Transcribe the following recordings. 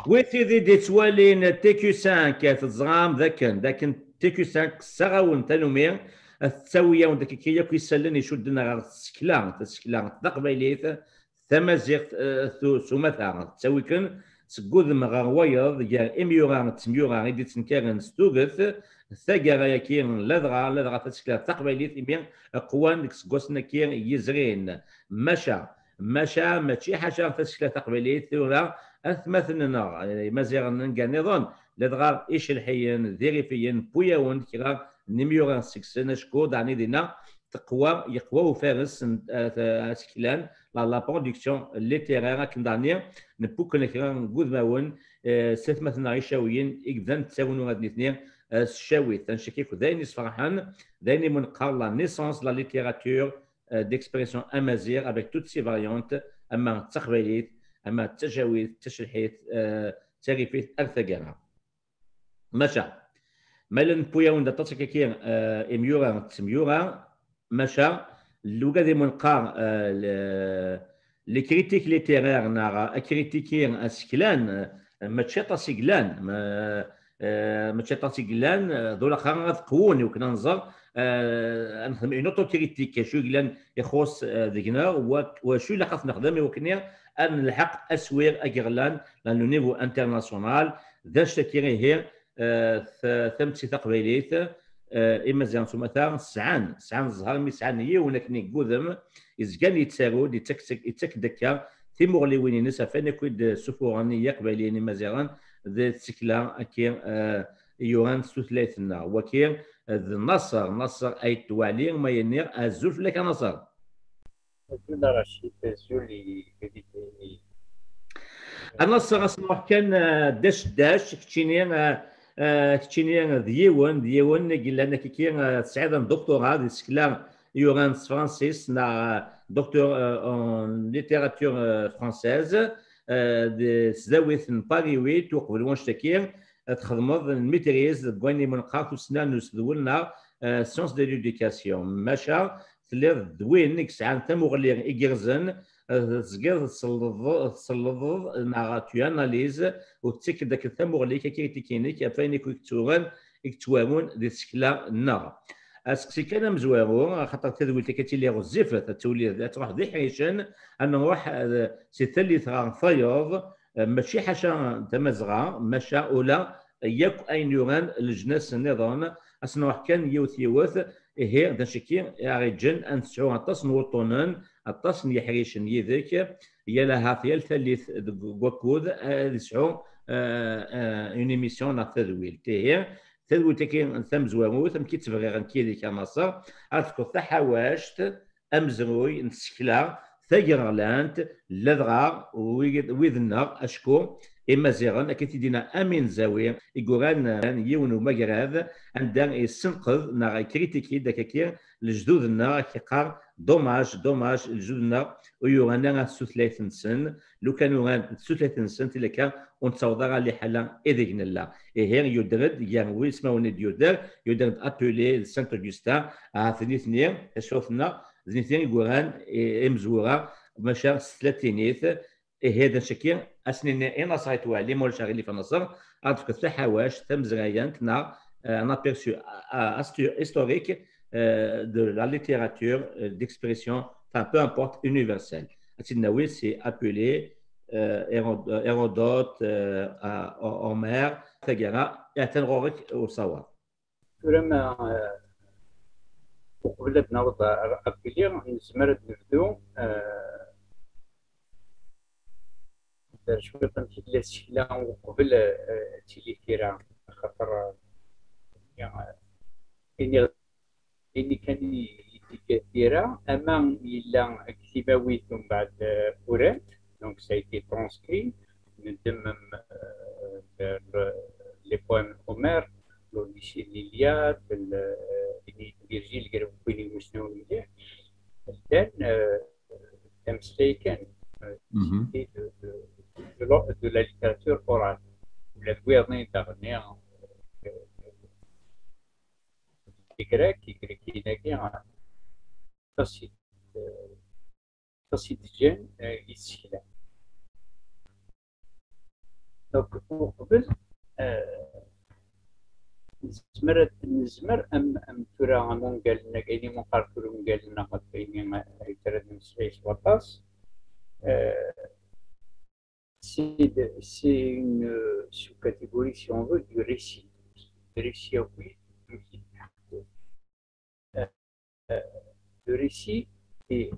وثيدي دي توالين تيكو 5 تزغام ذاك تيكو 5 ساغاون تانومي الثاويه ونداك كي كيسالن يشدنا غير السكلا تقبايليت تمازيغ سومثا تساوي كان سكوذم غا وايض يا اميوغا تسميوغا غيدي تنكارن ستوغث ثاقا ياكين لدغا تسكلا تقبايليت يمين قوان ديك سكوسنا كي يزغين ماشا ماشي حاجه تسكلا تقبايليت ولا اثمثننا مازيغ نلقى نظام لدغا ايش الحين ذيريفيين بوياون كيغا نيميوغا سكسن شكو دعني دينا يقوى وفارس سكلان لا برودكسيون ليتيرير كنداني نبو كنكرا نقول ماون سيت مثلا عيشاويين اكذان تساونو هاد الاثنين الشاوي تنشكيك دايني فرحان دايني منقار لا نيسونس لا ليتيراتور ديكسبريسيون امازيغ افيك توت سي فاريونت اما التقبيليت اما التجاويز التشريحيت تعريفيت ارثاقانا ماشا مالن بوياون دا تاتشكاكير اميورا تسميورا ماشا لوغا دي منقار لي كريتيك ليتيرير نارا كريتيكير اسكلان ماتشيطا سيكلان ماتشيطا سيكلان دولا خاغ قوون وكنا نزر نخدم اون اوتو كريتيك شو كلان يخص ذيكنا وشو اللي خاص نخدم وكنا ان الحق اسوير اكغلان لانو نيفو انترناسيونال ذا شتكيري هي ثمتي تقبيليت اما زين مثلا سعان الزهر مي سعان هي ولكن قوذم يزكان يتسارود يتك دكا تيمور وين نسا فين كويد سفوراني يقبلين مزيران ذا تسكلا اكير يوران سوثلاثنا وكير نصر اي توالي ما ينير ازوف لك نصر النصر اسمح كان داش كتشيني ديون قلنا لنا كي سعيد دكتوراه دي سكلا يوران فرانسيس نا دكتور ان ليتيراتور فرانسيز دي زاويث باري ويت وقبل واش تكير تخدمض الميتريز بويني من قاف سنان نسدولنا سيونس دي ليديكاسيون ماشا تلي دوين نيك ساعه تمغلي ايغرزن تزقر تصلض نا تو اناليز وتسك داك الثمغلي كيتيكيني كافين كيكتورن يكتوامون دي سكلا نا اسكسي كان مزوارو خاطر تدويل تكتي لي غزيفه تولي تروح ذي حيشن ان نروح سي ثالث فايوض ماشي حاجه تمزغه ماشا اولا ياك اين يوران الجناس النظام اسنوح كان يوث هي دا شكي رجل ان تسعو اطاس نوطونن اطاس يحريشن يذاك يا لها في الثالث وكود يسعو اون ايميسيون نا تدويل هي تدويل تكين ثم زوامو ثم كي تبغي كي ديك مصر اذكر تحواشت امزروي نسكلا ثقرلانت لذغا ويذنا اشكو اما زيغن اكيد دينا امين زاوي يقولان يونو مقراذ عندنا يسنقذ نا كريتيكي داكاكي لجدودنا كيقار دوماج لجدودنا ويوغانا سوثلاث سن لو كانوا غان سوثلاث سن تلا كان ونتصوضر على حاله اذن الله هي يدرد يعني يسمعوني يدرد ابولي سانت اوغستان ثنيثنين شوفنا ثنيثنين يقولان امزورا مشا ثلاثينيث هذا شكل اسنين انا صايت والي مول شغلي في مصر عرفت كيف حواش تم زغيان كنا un aperçu historique de la littérature d'expression, enfin peu importe, universelle. Oui, c'est appelé Hérodote, Homère, Tagara, et Athenrorik au Sawa. لما قبل نوض أبليغ نسمرت نبدو شوية تمشي للشكلة وقبل تيلي كيرا خاطر يعني إني كان كثيرة أما إلا كتباويت من بعد أورات دونك سايتي ترانسكري ندمم لي بويم هومير ليلياد فيرجيل قالوا بيني وشنو مليح دان تمسلي كان de la littérature orale. La gouvernement dernier les Grecs qui n'avaient pas si de ici là. دونك وقبل نزمر ام ترى مون قال لنا كاينين مقاركون قال لنا كاينين هيترد من سبيس وطاس c'est une sous-catégorie, si on veut, du récit. Le récit, oui. Le récit est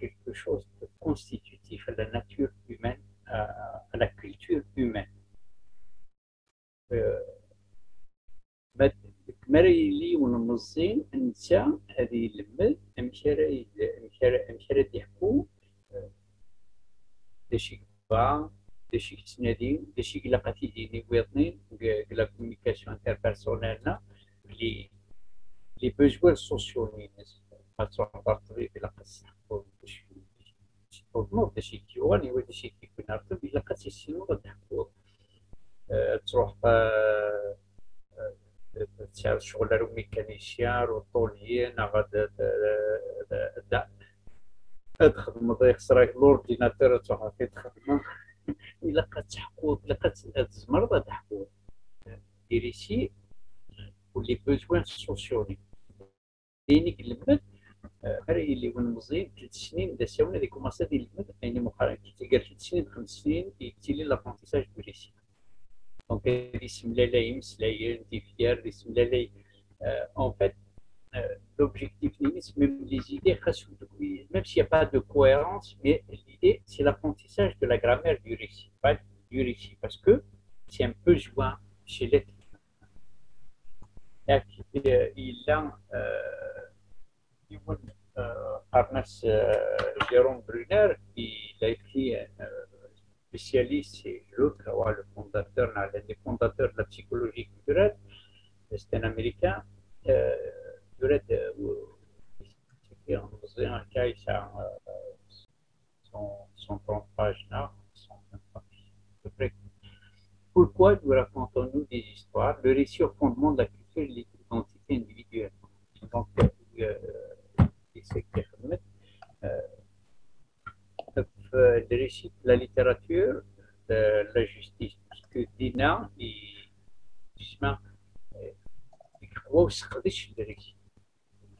quelque chose de constitutif à la nature humaine, à la culture humaine. مريلي ونمزين انسان هذه اللمد امشاري يحكوا داشي كبا داشي تنادين داشي قلاقاتي ديني ويطنين لا كوميونيكاسيون انتربيرسونيل لي بوزوان سوسيو نينس خاصو نطرطبي قلاقات تحكوا داشي كيواني وداشي كيكون عرفتو قلاقات يسينو غتحكوا تروح شغل ميكانيسيان روطوليين غادا تخدم يخسرك الاورديناتور تروح فيه تخدم الا كتحكوا الا كتزمر تحكوا ديري شي ولي بوزوان سوسيوني دينيك المد فري اللي وين مزيان 3 سنين دا ساونا ديك كوماسا ديال المد يعني مؤخرا كي قال 3 سنين 5 سنين يبتلي لابرونتيساج دو ريسي Donc, en fait, l'objectif limite, même les idées, même s'il n'y a pas de cohérence, mais l'idée, c'est l'apprentissage de la grammaire du récit, pas du récit, parce que c'est un besoin chez l'être humain. Il a Ernest Jérôme Brunner, il a écrit spécialiste, c'est l'autre, le fondateur, l'un des fondateurs de la psychologie culturelle, c'est un Américain. Son 30 pages là, pourquoi nous racontons-nous des histoires? Le récit au fondement de la culture et de l'identité individuelle. Donc, le récit de la littérature, de la justice, parce que Dina, justement,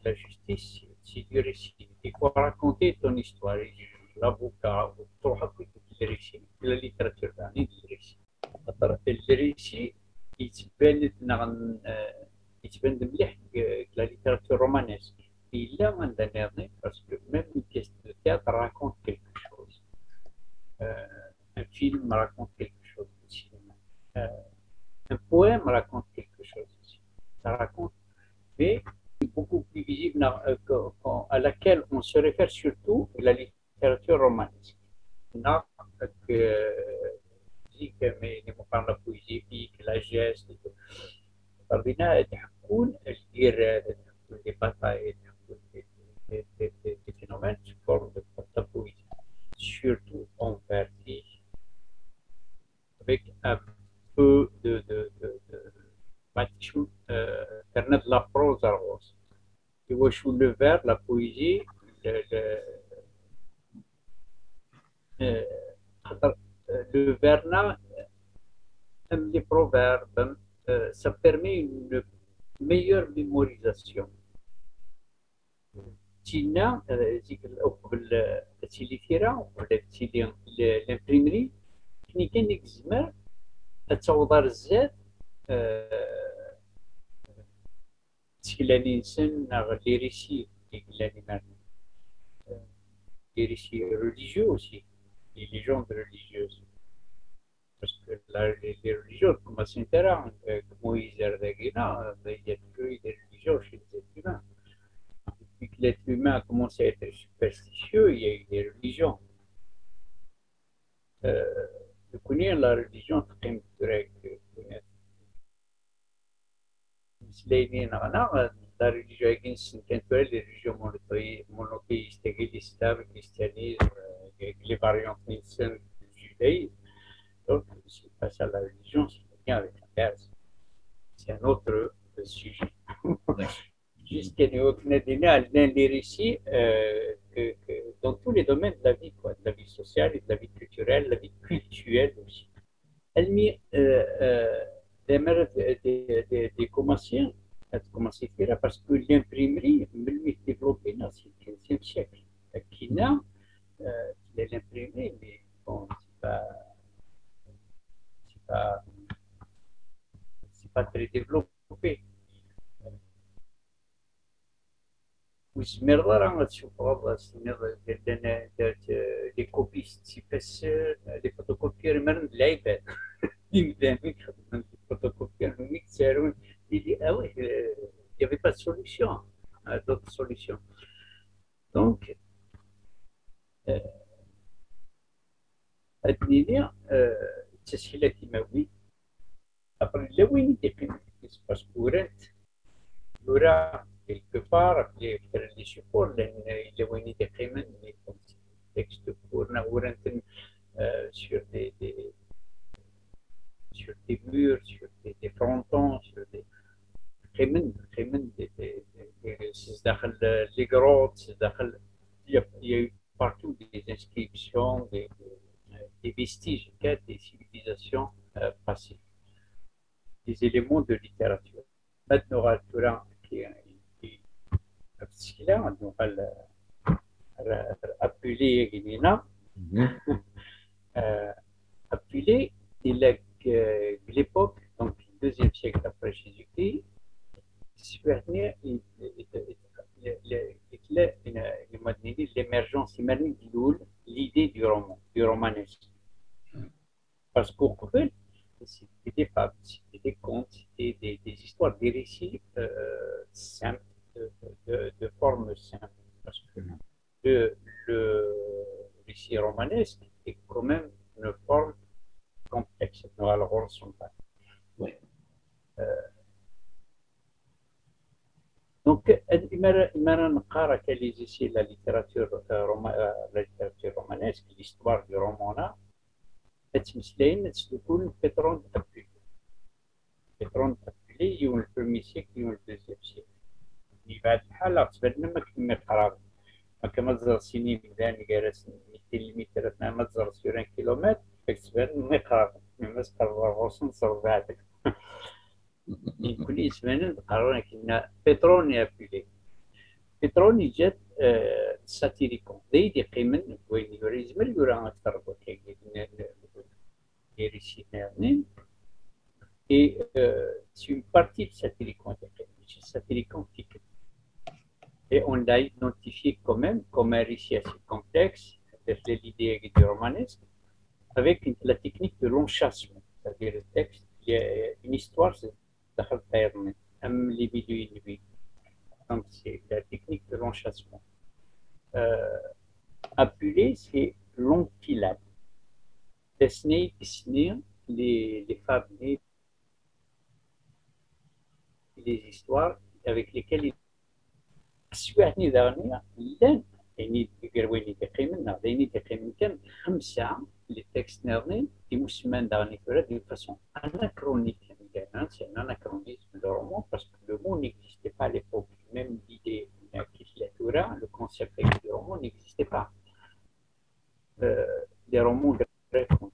la justice, c'est du récit. Il faut raconter ton histoire. L'avocat, le récit, la littérature, le récit. Le récit, il se مليح la littérature romanesque. Il a un dernier, parce que même une pièce de théâtre raconte quelque chose. Un film raconte quelque chose aussi. Un poème raconte quelque chose aussi. Ça raconte, mais beaucoup plus visible à laquelle on se réfère surtout la littérature romanesque. Mais parle de la poésie épique, la geste, فبناء تحكون الإرادة تحكون des batailles des phénomènes sous forme de poésie, surtout en vertige, avec un peu de de la prose rose. Tu vois, sous le vers, la poésie, le verna, les proverbes, ça permet une meilleure mémorisation. Tina, l'imprimerie, qui كان يجمع التوضار الزاد تسكلاني إنسان لي ريسي les récits religieux aussi, les légendes religieuses. Parce que les religions commencent à s'interrompre. Moïse Erdegina, il y a toujours eu des religions chez les êtres humains. Depuis que l'être humain a commencé à être superstitieux, il y a eu des religions. Je connais la religion très grecque. La religion intellectuelle, les religions monothéistes, l'islam, le christianisme, les variantes du judaïsme. Donc, si on passe à la religion, c'est bien avec la Perse. C'est un autre sujet. Juste qu'il y a des récits dans tous les domaines de la vie, quoi, de la vie sociale, et de la vie culturelle, de la vie cultuelle aussi. المي دي كوماسيون commencé à faire parce que l'imprimerie, même développée dans le 15e siècle, كينا l'imprimerie, mais bon, c'est pas, c'est pas très développé. وزمير راه تشوف لي كوبيست سيباس لي فوتوكوبير مرن العباد اللي مدامين خدمنا لي فوتوكوبير ملي تسالون يدي اه وي il n'y avait pas de solution, d'autres solutions. Donc, الدنيا التسهيلات كيماوي après là وين يدير parce que ورا quelque part les supports اللي وين يدير قيمة texte pour sur sur des murs, sur des frontons, sur des les grottes, il y a eu partout des inscriptions, des vestiges des civilisations passées, des éléments de littérature. Maintenant, qui on va appeler Guinina, appeler l'époque, donc le 2e siècle après Jésus-Christ, l'émergence l'idée du roman, du romanesque. Parce qu'au fait, c'était des fables, c'était des contes, c'était des histoires, des récits simples, de forme simple. Parce que le récit romanesque est quand même une forme complexe. Alors, oui. Donc, il نقرا كاليزيسي la littérature romanesque, l'histoire du roman là, تمثلين تكون بترون أبولي. بترون أبولي يوم البرمي سيكل يوم الدوزيام سيكل. اللي بعد الحالة تبان ما كمل قرار. ما كما تزر سنين مدان جالس 200 متر ما تزر سيرين كيلومتر تبان ما قرار. ما تقرر غوصن صار بعدك. كل زمان قررنا كنا بترون أبولي. بترون جات ساتيريكون. دي قيمة وين يوريزمر يورا أكثر بكي. Les récits modernes et c'est une partie de Satyricon, Satyricon antique. Et on l'a identifié quand même comme un récit assez complexe, c'est l'idée du romanesque, avec la technique de l'enchâssement, c'est-à-dire le texte, il y a une histoire, c'est donc c'est la technique de l'enchâssement. Appelé, c'est l'empilade. Dessiner les fables et les histoires avec lesquelles il سواتني دارني لان يعني يقرويني تقيمنا لاني تقيم كان 5 لي تكست نارني دي مسمان دارني كورا دي فاسون anachronique يعني c'est un anachronisme de roman parce que le mot n'existait pas à l'époque, même l'idée de la littérature, le concept du roman n'existait pas. Les romans grecs ont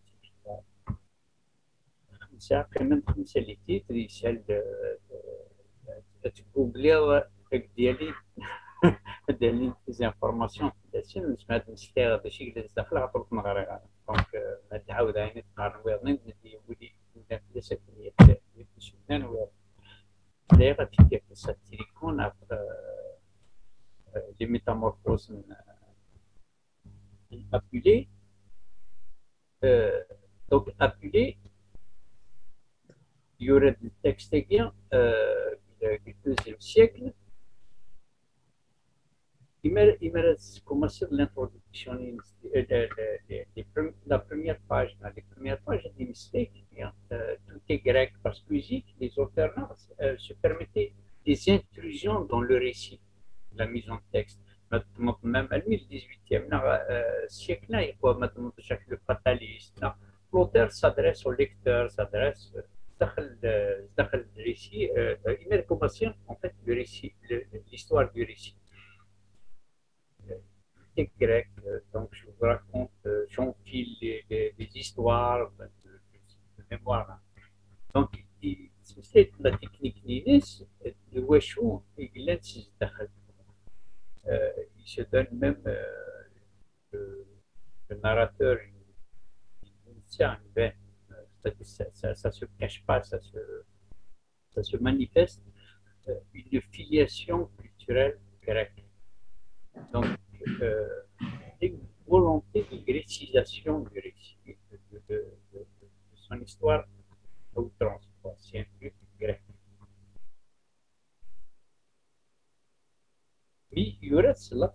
كمان 5 لي تيتر يسال تجوجلي ديالي ديالي زانفورماسيون داسين سمعت مستير داشي اللي داخل عطلت نغريها دونك تعاود عيني تقارن ويرني ندي ولي ندير سكنيه شنان وير دايره في ساتيريكون ابر لي ميتامورفوز appelé donc appelé il y aurait des textes du 2e siècle. Il m'a commencé l'introduction, la première page. Les premières pages, des mistake. Tout est grec parce que les auteurs se permettaient des intrusions dans le récit, la mise en texte. Même à le 18e siècle, il y a le fataliste. L'auteur s'adresse au lecteur, s'adresse دخل الريسي il commence en fait le récit, l'histoire du récit. C'est grec, donc je vous raconte, j'enfile des histoires mémoire. Donc, c'est la technique NINES, le Weshu, il se donne même le narrateur, il tient une veine. Ça se cache pas, ça se manifeste une filiation culturelle grecque. Donc, une volonté de grécisation du récit, de son histoire à outrance, scientifique grec. Mais il y aurait cela.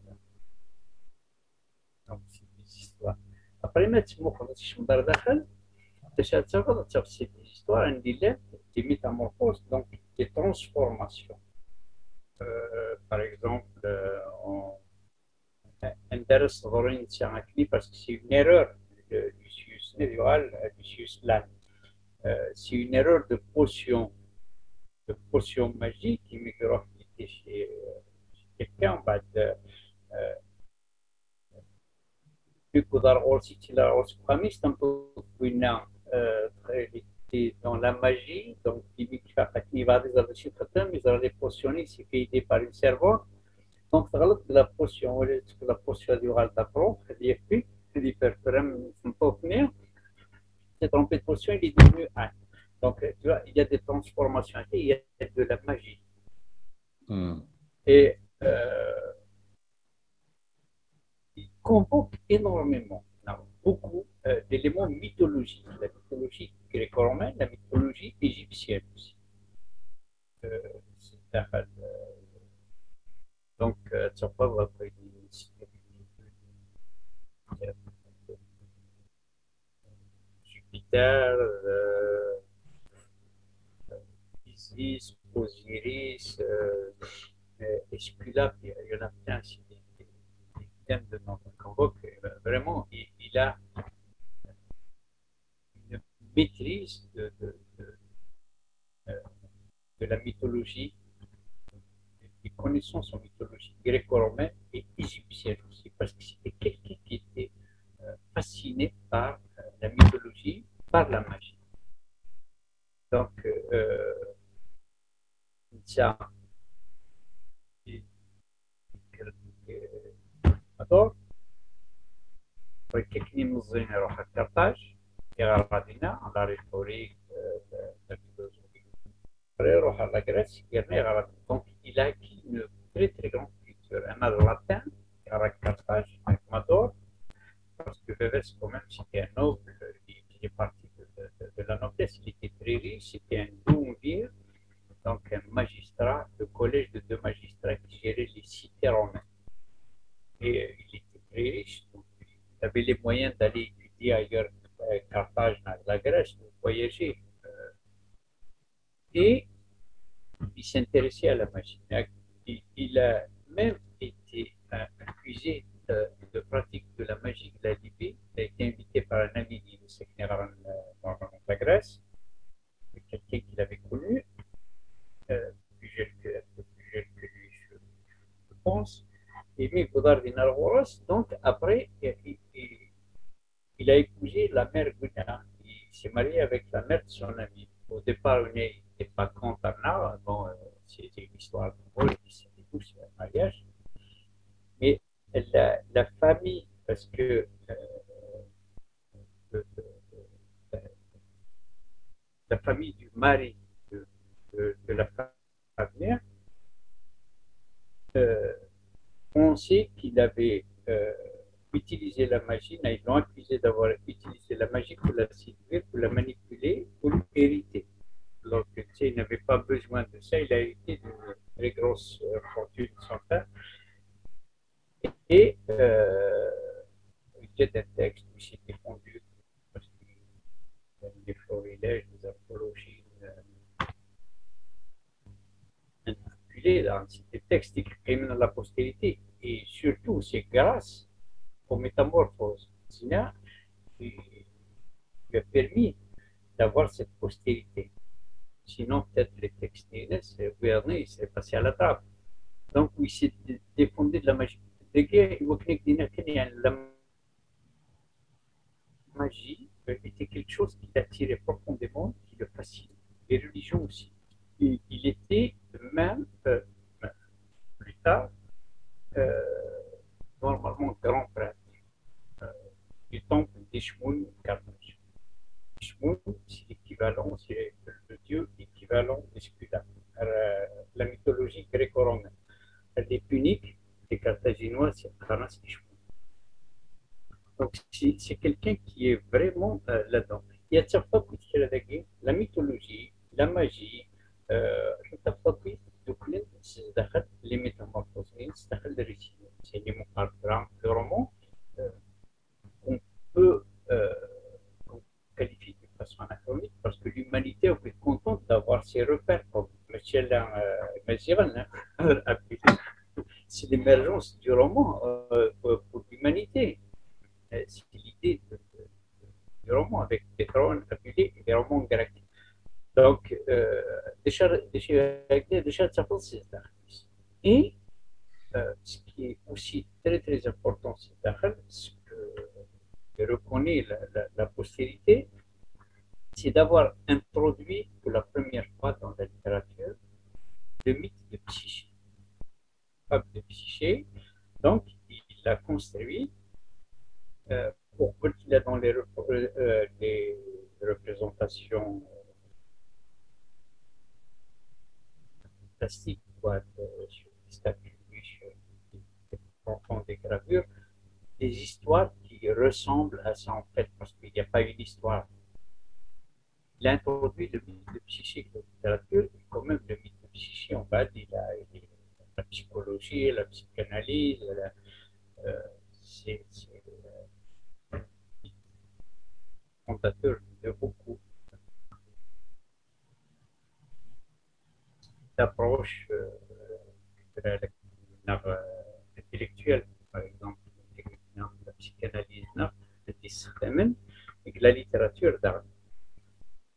Donc, c'est des histoires. Après, c'est des histoires, un dilemme, des métamorphoses, donc des transformations. Par exemple, intéresse parce que c'est une erreur du Lucius Néval, Lucius Lan. C'est une erreur de potion magique qui était chez quelqu'un. C'est un peu dans la magie, donc il va des potions ici qui est aidé par une servante. Donc, la potion, la potion du ral d'apprendre, il peut venir, cette trompée de potion, il est devenu un. Donc, tu vois, il y a des transformations, il y a de la magie. Et il convoque énormément, beaucoup d'éléments mythologiques, la mythologie gréco-romaine, la mythologie égyptienne aussi. Donc, tu vois, Jupiter, Isis, Osiris, Esculape, il y en a plein, des dizaines de noms qu'on convoque. Vraiment, il a une maîtrise de la mythologie, des connaissances en mythologie gréco-romaine et égyptienne aussi, parce que c'était quelqu'un qui était fasciné par la mythologie, par la magie. Donc, ça, adore, كيكني منظمين يروح الكرتاج يغردنا على ريتوريك يروح على غريس يغرد. Donc il a acquis une très très grande culture. Un le latin, à Carthage, avec Mador, parce que Vévès quand même c'était un noble, il est parti de la noblesse, il était très riche, c'était un doumvir, donc un magistrat, le collège de deux magistrats qui gérait les cités romaines. Et il était très riche, donc il avait les moyens d'aller étudier ailleurs, Carthage, la Grèce, de voyager. Et il s'intéressait à la magie. Il a même été accusé de pratique de la magie de la Libye. Il a été invité par un ami de Sekneran dans la Grèce, quelqu'un qu'il avait connu, plus jeune que lui, je pense. Et lui, Godard Dinarvoros, donc après, il a épousé la mère Guna. Il s'est marié avec la mère de son ami. Au départ, il n'était pas content. Bon, c'était une histoire drôle, c'est un mariage. Mais la famille, parce que la famille du mari de la femme, on sait qu'il avait utilisé la magie, ils l'ont accusé d'avoir utilisé la magie pour la séduire, pour la manipuler, pour l'hériter. Alors que il n'avait pas besoin de ça, il a hérité d'une très grosse fortune de son père. Et il y a des textes qui s'est défendu parce qu'il y a des florilèges, des apologies manipulés dans ces textes écrits dans la postérité. Et surtout, c'est grâce aux métamorphoses. Zina lui a permis d'avoir cette postérité. Sinon, peut-être les textes gouvernés, il serait passé à la trappe. Donc, il s'est défendu de la magie. La magie était quelque chose qui l'attirait profondément, qui le fascinait. Les religions aussi. Et il était même, plus tard, euh, normalement grand prêtre du temple d'Ishmoun Karnash. Ishmoun, c'est l'équivalent, c'est le dieu équivalent d'Escula. La mythologie gréco-romaine. Elle est punique des Carthaginois, c'est Karnas Ishmoun. Donc, c'est quelqu'un qui est vraiment là-dedans. Il y a la mythologie, la magie, les métamorphoses, c'est le roman qu'on peut qualifier de façon anachronique parce que l'humanité est contente d'avoir ses repères comme Michel Maziran. C'est l'émergence du roman pour l'humanité. C'est l'idée du roman avec des pharaons appelés des romans grecs. Donc, déjà, ça passe. Et ce qui est aussi très très important, c'est ce que reconnaît la postérité, c'est d'avoir introduit pour la première fois dans la littérature le mythe de Psyché. Fable de Psyché. Donc, il l'a construit pour qu'il a dans les représentations plastiques, sur des statues, sur des gravures, des histoires qui ressemblent à ça en fait, parce qu'il n'y a pas une histoire. Il a introduit le mythe de Psyché dans la littérature, et quand même le mythe de Psyché, on va dire, la psychologie, la psychanalyse, c'est fondateur de beaucoup d'approches intellectuelles, par exemple, la psychanalyse, le discernement, et la littérature d'art.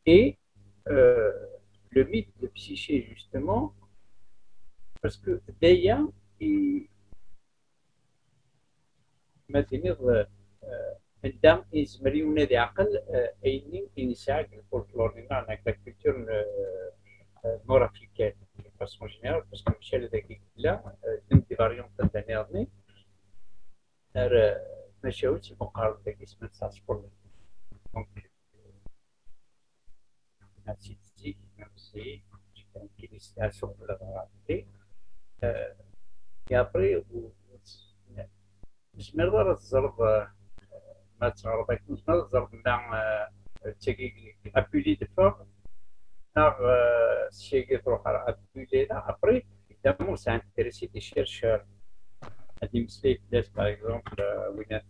Et le mythe de Psyché, justement, parce que Deya, مثلا الدم يزمريونا دي عقل أيني إنساق الفولكلور نتاعنا كالكولتور نور أفريكان de façon générale parce que Michel ذاك لا دمتي فاريون تاعنا ماشاوش مقارنة ذاك اسمه ساسبول دونك ناسيتي نفسي qui l'initiation de la moralité. Et après, مش مرة الزرب ما تعرفك مش مرة الزرب مع تشيكي أبولي دفع نار شيء تروح على أبولي لا après évidemment c'est intéressé des chercheurs هذه مسلي بلاس par exemple وينات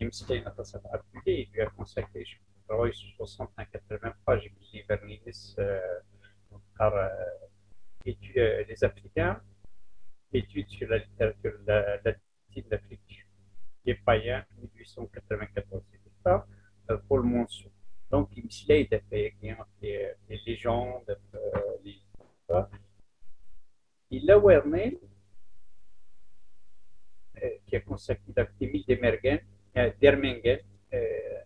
مسلي نتصل أبولي il lui a consacré je crois 60-80 pages qui Bernidis par les Africains études sur la littérature latine d'Afrique des païens 1894 c'était ça Paul Monceau donc il a fait les légendes les histoires il a Werner qui a consacré Émile Dermengen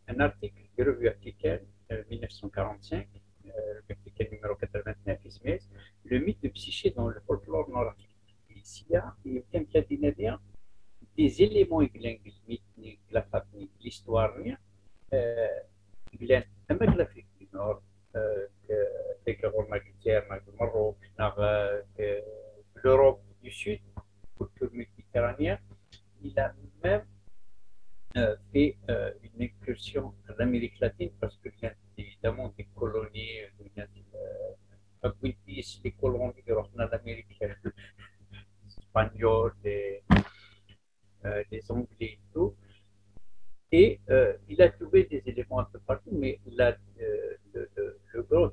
un article de revue africaine 1945 l'article numéro 89 le mythe de Psyché dans le folklore nord-africain يمكن كدينا des éléments mythiques de l'histoire أما l'Afrique du Nord كغور مالكتير المروك l'Europe du Sud culture méditerranéenne il a même fait une incursion en Amérique latine parce que bien évidemment des colonies des colonies en Amérique espagnols, des Anglais et tout. Et il a trouvé des éléments un peu partout, mais le gros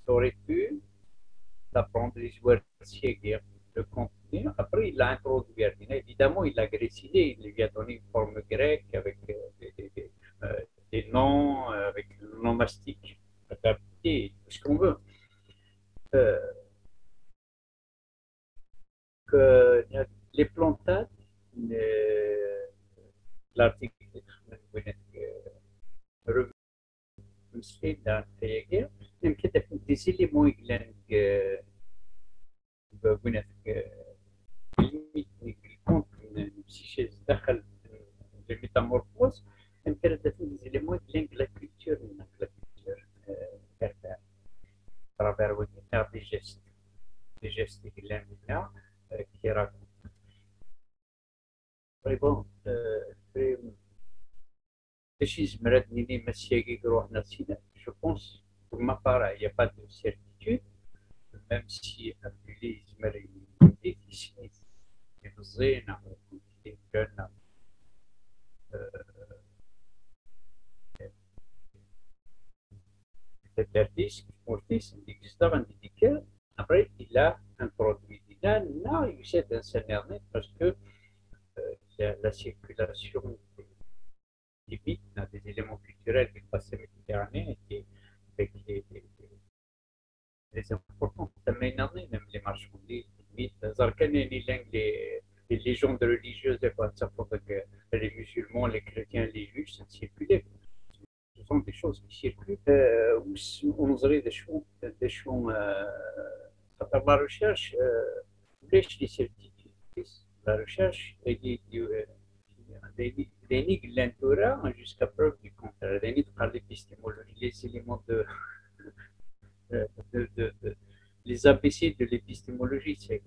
aurait pu l'apprendre les joueurs le contenu. Après, il l'a introduit. Évidemment, il l'a grésilé, il lui a donné une forme grecque avec des noms, avec le nom mastique, adapté, tout ce qu'on veut. Que les plantades, l'article تمثلي dans الحياة يمكن des éléments اللي بقولنا يكون psychèse دخل de métamorphose يمكن des éléments اللي la culture berbère à travers des gestes اللي عندنا qui racontent. Mais bon, je pense, pour ma part, il n'y a pas de certitude, même si les artiste, après, il a introduit. Là, il s'est internet parce que la circulation des mythes, des éléments culturels qui passent en Méditerranée, avec les importants domaines, même les marchandises, les mythes, les légendes religieuses, les musulmans, les chrétiens, les juifs, ça circulait. Ce sont des choses qui circulent. On oserait des choses à faire la recherche, les certitudes. La recherche est l'énigme l'entoura jusqu'à preuve du contraire. L'énigme par l'épistémologie, les éléments les ABC de l'épistémologie, c'est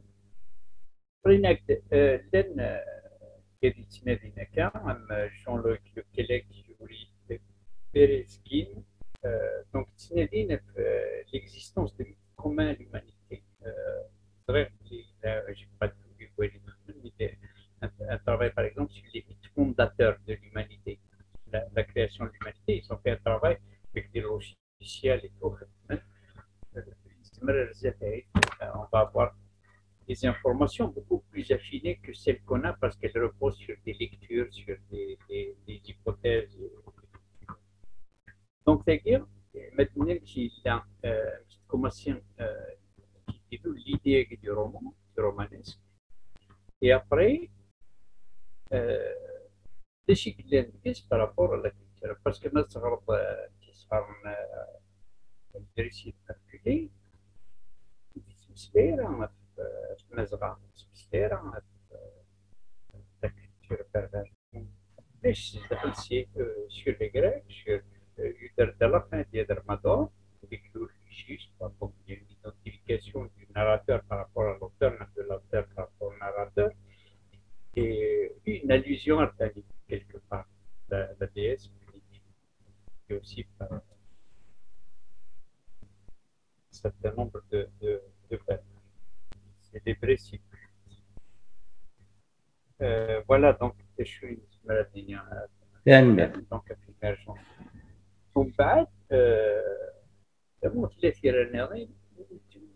Jean-Luc Lequelec, Bereskin, donc l'existence de mythes communs à l'humanité. J'ai pas un travail par exemple sur les mythes fondateurs de l'humanité, la création de l'humanité. Ils ont fait un travail avec des logiciels et tout. On va avoir des informations beaucoup plus affinées que celles qu'on a parce qu'elles reposent sur des lectures, sur des hypothèses. Donc, c'est-à-dire, maintenant qu'il a commencé qui est l'idée du roman, du romanesque, et après, des chics par rapport à la culture, parce que notre récit calculé, سبيرة مزرعة سبيرة la culture berbère. ليش دخل sur les Grecs, sur de la fin d'Edermador, avec le fichier, donc il y a une identification du narrateur par rapport à l'auteur, de l'auteur par rapport au narrateur, et une allusion à Thalie, quelque part, la déesse, et aussi par un certain nombre de c'est des vrais cycles. Voilà, donc je suis une maladie. Donc, ومن بعد المثلث الرناضي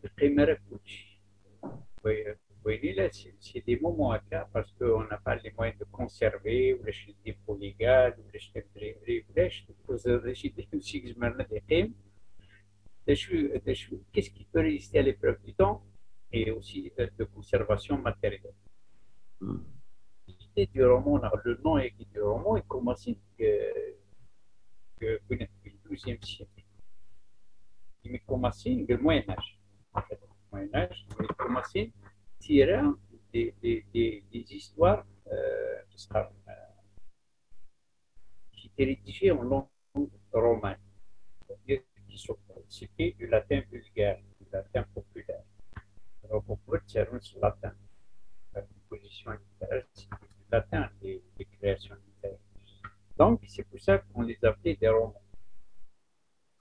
القمر كلشي ويلي لا سي دي مومون هكا باسكو on n'a pas les moyens de conserver ولاش ديبو ليغال ولاش تدريبري ولاش شي زمرنا يقيم qu'est-ce qui peut résister à l'épreuve du temps et aussi de conservation matérielle. L'idée du roman, le nom du roman est commencé que le XIIe siècle. Il est commencé le Moyen-Âge. Le Moyen-Âge, il est commencé à tirer des histoires qui étaient rédigées en langue romane. C'était du latin vulgaire, du latin populaire. Alors, pourquoi c'est le latin? La composition littéraire, c'est du latin, les créations littéraires. Donc, c'est pour ça qu'on les appelait des romans.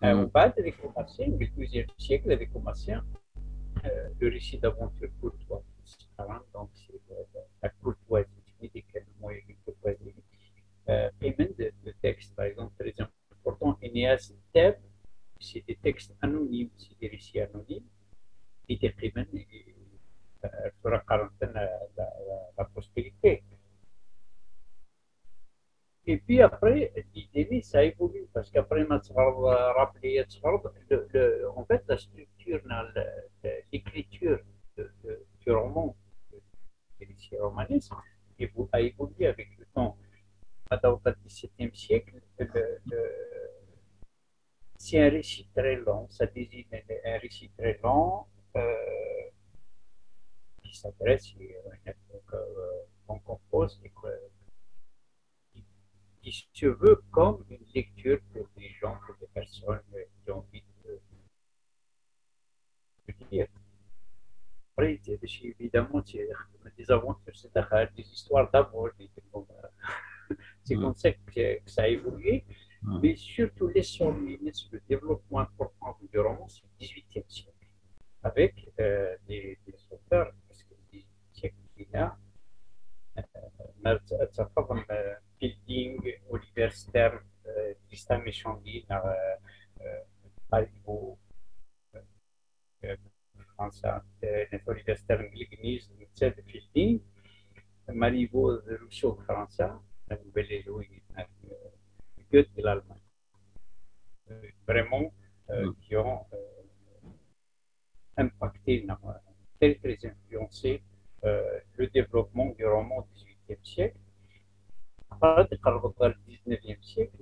Au bas de l'économie, au XIIe siècle, l'économie, le récit d'aventure courtois. Donc, c'est la courtoisie, médicalement et courtoisie. Et même de textes, par exemple, très important, Énéas Thèbes, c'est des textes anonymes, c'est des récits anonymes, et des écrivains sur la quarantaine la postérité. Et puis après, l'idée, ça évolue, parce qu'après, on a rappelé, en fait, la structure, l'écriture du roman, des récits romanesques, a évolué avec le temps. Dans le XVIIe siècle, c'est un récit très long, ça désigne un récit très long qui s'adresse à une époque qu'on compose et qui se veut comme une lecture pour des gens, pour des personnes qui ont envie de lire. Après, évidemment, des aventures, c'est des histoires d'amour, c'est comme ça que ça a évolué. Mais surtout, le développement important du roman, c'est le XVIIIe siècle, avec des auteurs, parce que le XVIIIe siècle, il y a Fielding, Oliver Stern, Tristan Méchandy, Marivaux, فرنسا Oliver Stern الإنجليز نتساد Fielding, Marivaux Rousseau فرنسا, la nouvelle héroïne Goethe de l'Allemagne. Vraiment, qui ont impacté, très très influencé le développement du roman du XVIIIe siècle. Après, le XIXe siècle,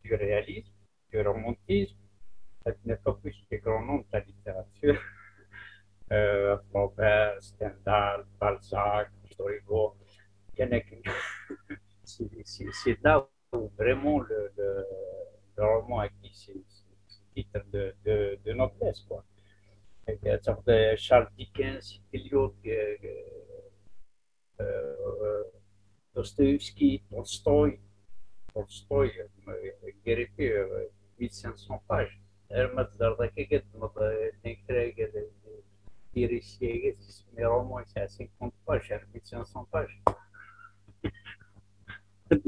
du réalisme, du romantisme, ne pas plus des grands noms de la littérature. Flaubert, Stendhal, Balzac, Victor Hugo, il y en a qui. C'est là où vraiment le roman a acquis ce titre de noblesse, quoi. Charles Dickens, Eliot, Dostoïevski, Tolstoï, Guérépé, 1500 pages. Mes romans, c'est à 50 pages, à 1500 pages. C'est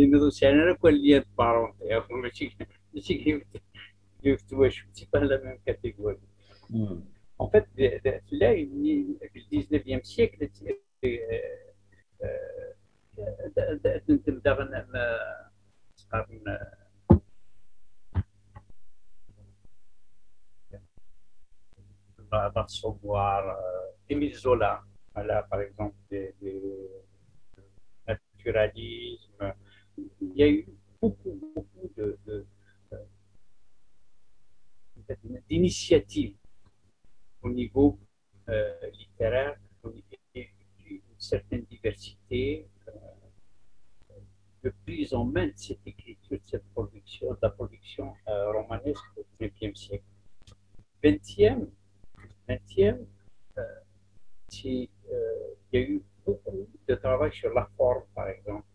pas la même catégorie. En fait, là, le 19e siècle, recevoir Émile Zola, voilà, par exemple, des naturalisme. Il y a eu beaucoup d'initiatives au niveau littéraire, une certaine diversité, de prise en main de cette écriture, de cette production, de la production romanesque au XXe siècle. 20e, il y a eu beaucoup de travail sur la forme, par exemple,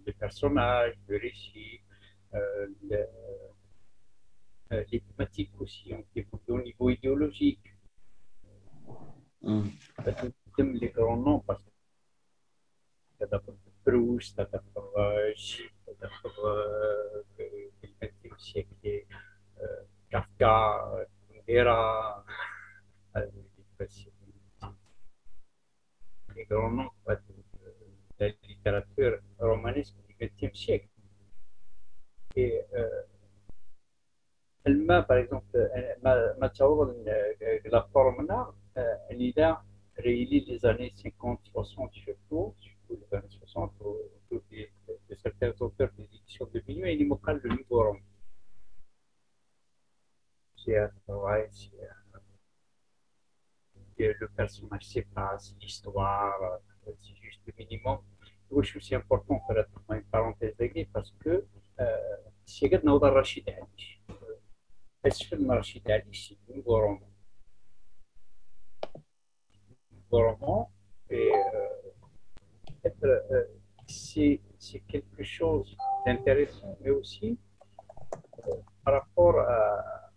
les personnages, le récit, les thématiques aussi ont évolué au niveau idéologique. Les grands noms, parce que d'abord Proust, d'abord Gide, d'abord le XXe siècle, Kafka, Kundera, les grands noms de la littérature romanesque du XXe siècle. Et elle m'a, par exemple, la forme là, elle a réuni les années 50-60 surtout les années 60, autour de certains auteurs des éditions de minuit, et il me parle de nouveau roman. C'est un travail, le personnage s'efface, l'histoire, c'est juste le minimum. Oui, c'est aussi important de faire une parenthèse réglée parce que c'est que nous avons Rachid Ali. Est-ce que Rachid Ali, c'est un nouveau roman? Roman et c'est quelque chose d'intéressant, mais aussi par rapport à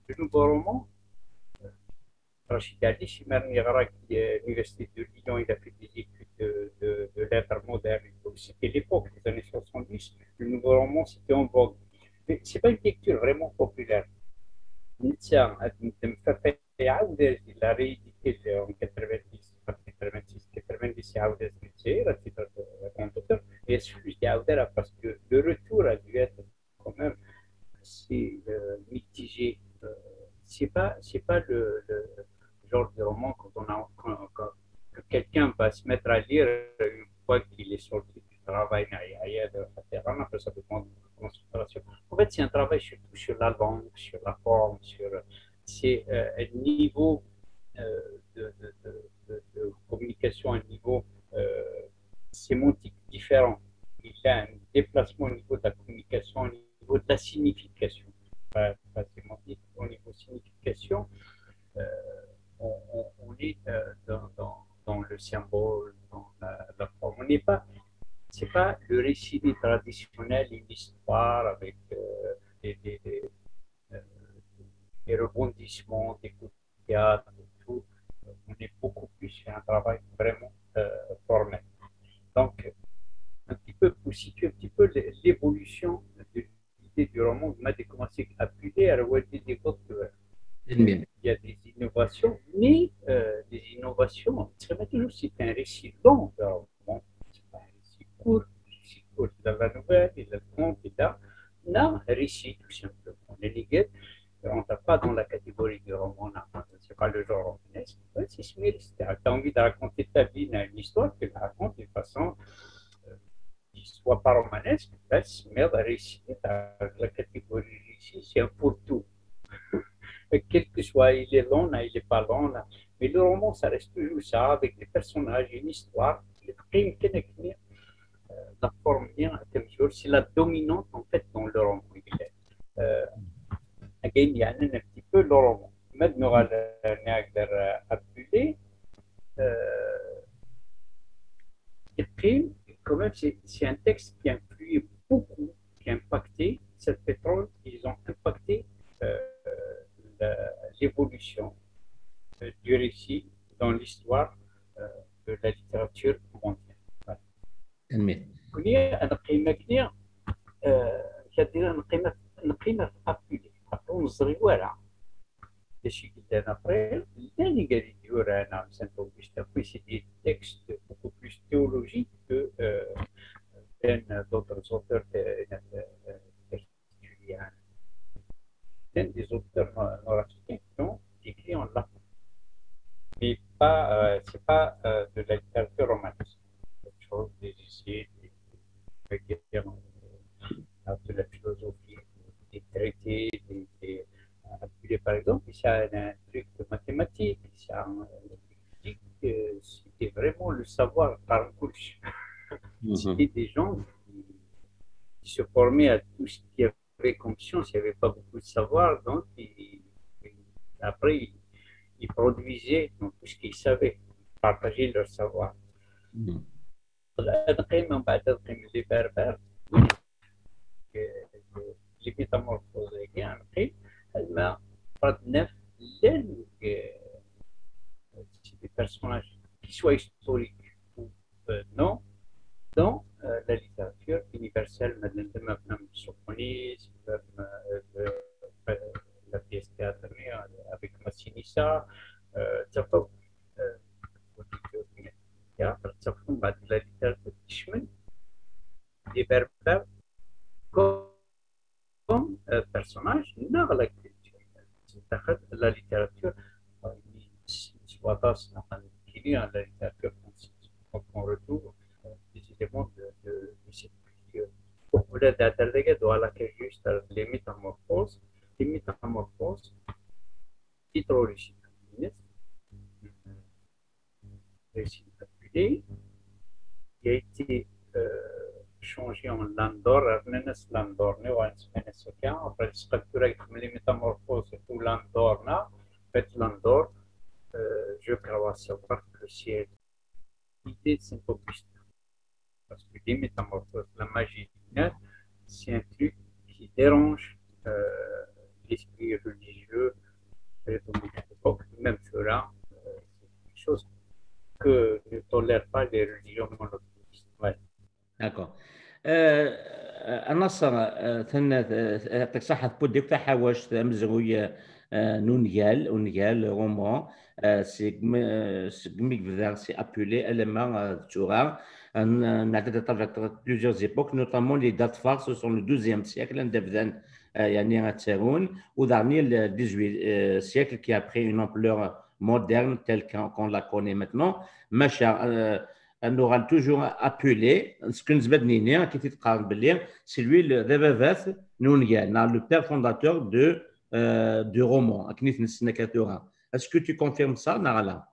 le nouveau roman. Rachid Ali, c'est même l'université de Lyon, il a fait des études de lettres modernes. C'était l'époque des années 70, le nouveau roman, c'était en vogue. Mais ce n'est pas une lecture vraiment populaire. Nietzsche a réédité en 90, 86, 90, Nietzsche, la titre de grand auteur, et celui parce que le retour a dû être quand même assez mitigé. C'est pas le genre de roman que quelqu'un va se mettre à lire une fois qu'il est sorti du travail, on appelle ça des camps de concentration. En fait, c'est un travail surtout sur la langue, sur la forme, c'est un niveau de communication, un niveau sémantique différent. Il y a un déplacement au niveau de la communication, au niveau de la signification. Pas sémantique, au niveau de signification, on est dans le symbole, dans la forme. On n'est pas, c'est pas le récit traditionnel, une histoire avec des rebondissements, des coups de théâtre et tout. On est beaucoup plus sur un travail vraiment formel. Donc, un petit peu pour situer un petit peu l'évolution de l'idée du roman, on a commencé à appuyer à regarder des autres. Il y a des innovations, mais des innovations, toujours c'est un récit long, c'est pas un récit court dans la nouvelle, il le conte, et là, un récit tout simplement. On ne va pas dans la catégorie du roman, c'est pas le genre romanesque, c'est similaire. Tu as envie de raconter ta vie, une histoire, tu la racontes d'une façon qui ne soit pas romanesque, là, c'est merde à récit, la catégorie récit, c'est un pour tout. Quel que soit, il est long, là, il n'est pas long, là. Mais le roman, ça reste toujours ça, avec des personnages, une histoire. La forme bien, c'est la dominante en fait dans le roman. Il y a un petit peu le roman. Maintenant, on va appeler. Et puis, quand même, c'est un texte qui a influé beaucoup, qui a impacté cette pétrole, ils ont impacté l'évolution du récit dans l'histoire de la littérature mondiale. أنا قيمة كنيا كدير نقيمة أبلي أقول زغيوارة شي قدام أبريل اللي قال يدير أنا سنتو باش تقوي سي دي تكست beaucoup plus théologique que d'autres auteurs textuels. Des auteurs nord-africains qui ont écrit en latin, mais pas c'est pas de la littérature romanesque. Des essais, de la philosophie, des traités, par exemple, il y a un truc de mathématiques, il y a un physique, c'était vraiment le savoir par couche. C'était des gens qui se formaient à tout ce qu'il y avait comme science, il n'y avait pas beaucoup de savoir, donc après ils produisaient donc, tout ce qu'ils savaient, partageaient leur savoir. القيمة بعد القيمة اللي باربار اللي ميتامورفوزي كاع نقيم الماء فرد neuf c'est des personnages qui soient historiques ou non dans la littérature universelle même Sophonis, la pièce théâtrale avec Massinissa, تفهم بعد la littérature تشمل des berbères comme personnage dans la culture. تاخذ la littérature soit dans la littérature française. Donc on retrouve des éléments de cette culture. ولا تعترض على juste les métamorphoses hydrologiques. Qui a été changé en Landor, Landor, après les métamorphoses ou Landor, Landor, je crois savoir que le ciel, l'idée c'est un peu plus parce que les métamorphoses, la magie, c'est un truc qui dérange l'esprit religieux de l'époque, même cela, c'est quelque chose que ne tolère pas les religions monothéistes. Ouais. D'accord. النصر يعطيك صحة بوديك تاع حواش مزغوية نونيال roman c'est c'est appelé élément Toura. On a plusieurs époques, notamment les dates phares, ce sont le 12e siècle, ou dernier le 18e siècle qui a pris une ampleur moderne telle qu'on la connaît maintenant. انه غان توجور ابولي سكن زبدنيني كي تتقارن باللي سي لوي دابا نونيان لو بير فونداتور دو رومون كني تنسنا كاتورا اسكو tu confirmes ça نعلا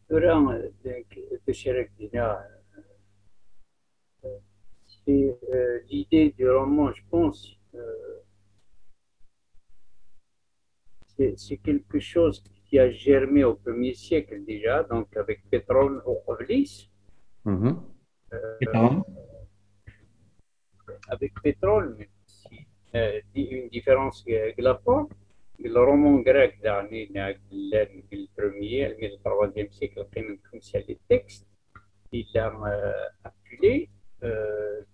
تورا تشارك دينا c'est l'idée du roman, je pense, c'est quelque chose qui a germé au 1er siècle déjà, donc avec Pétrone au Oblis. Avec Pétrone, une différence glapon. Le roman grec dernier, le 1er, le 3e siècle, comme c'est les textes, il a appelé.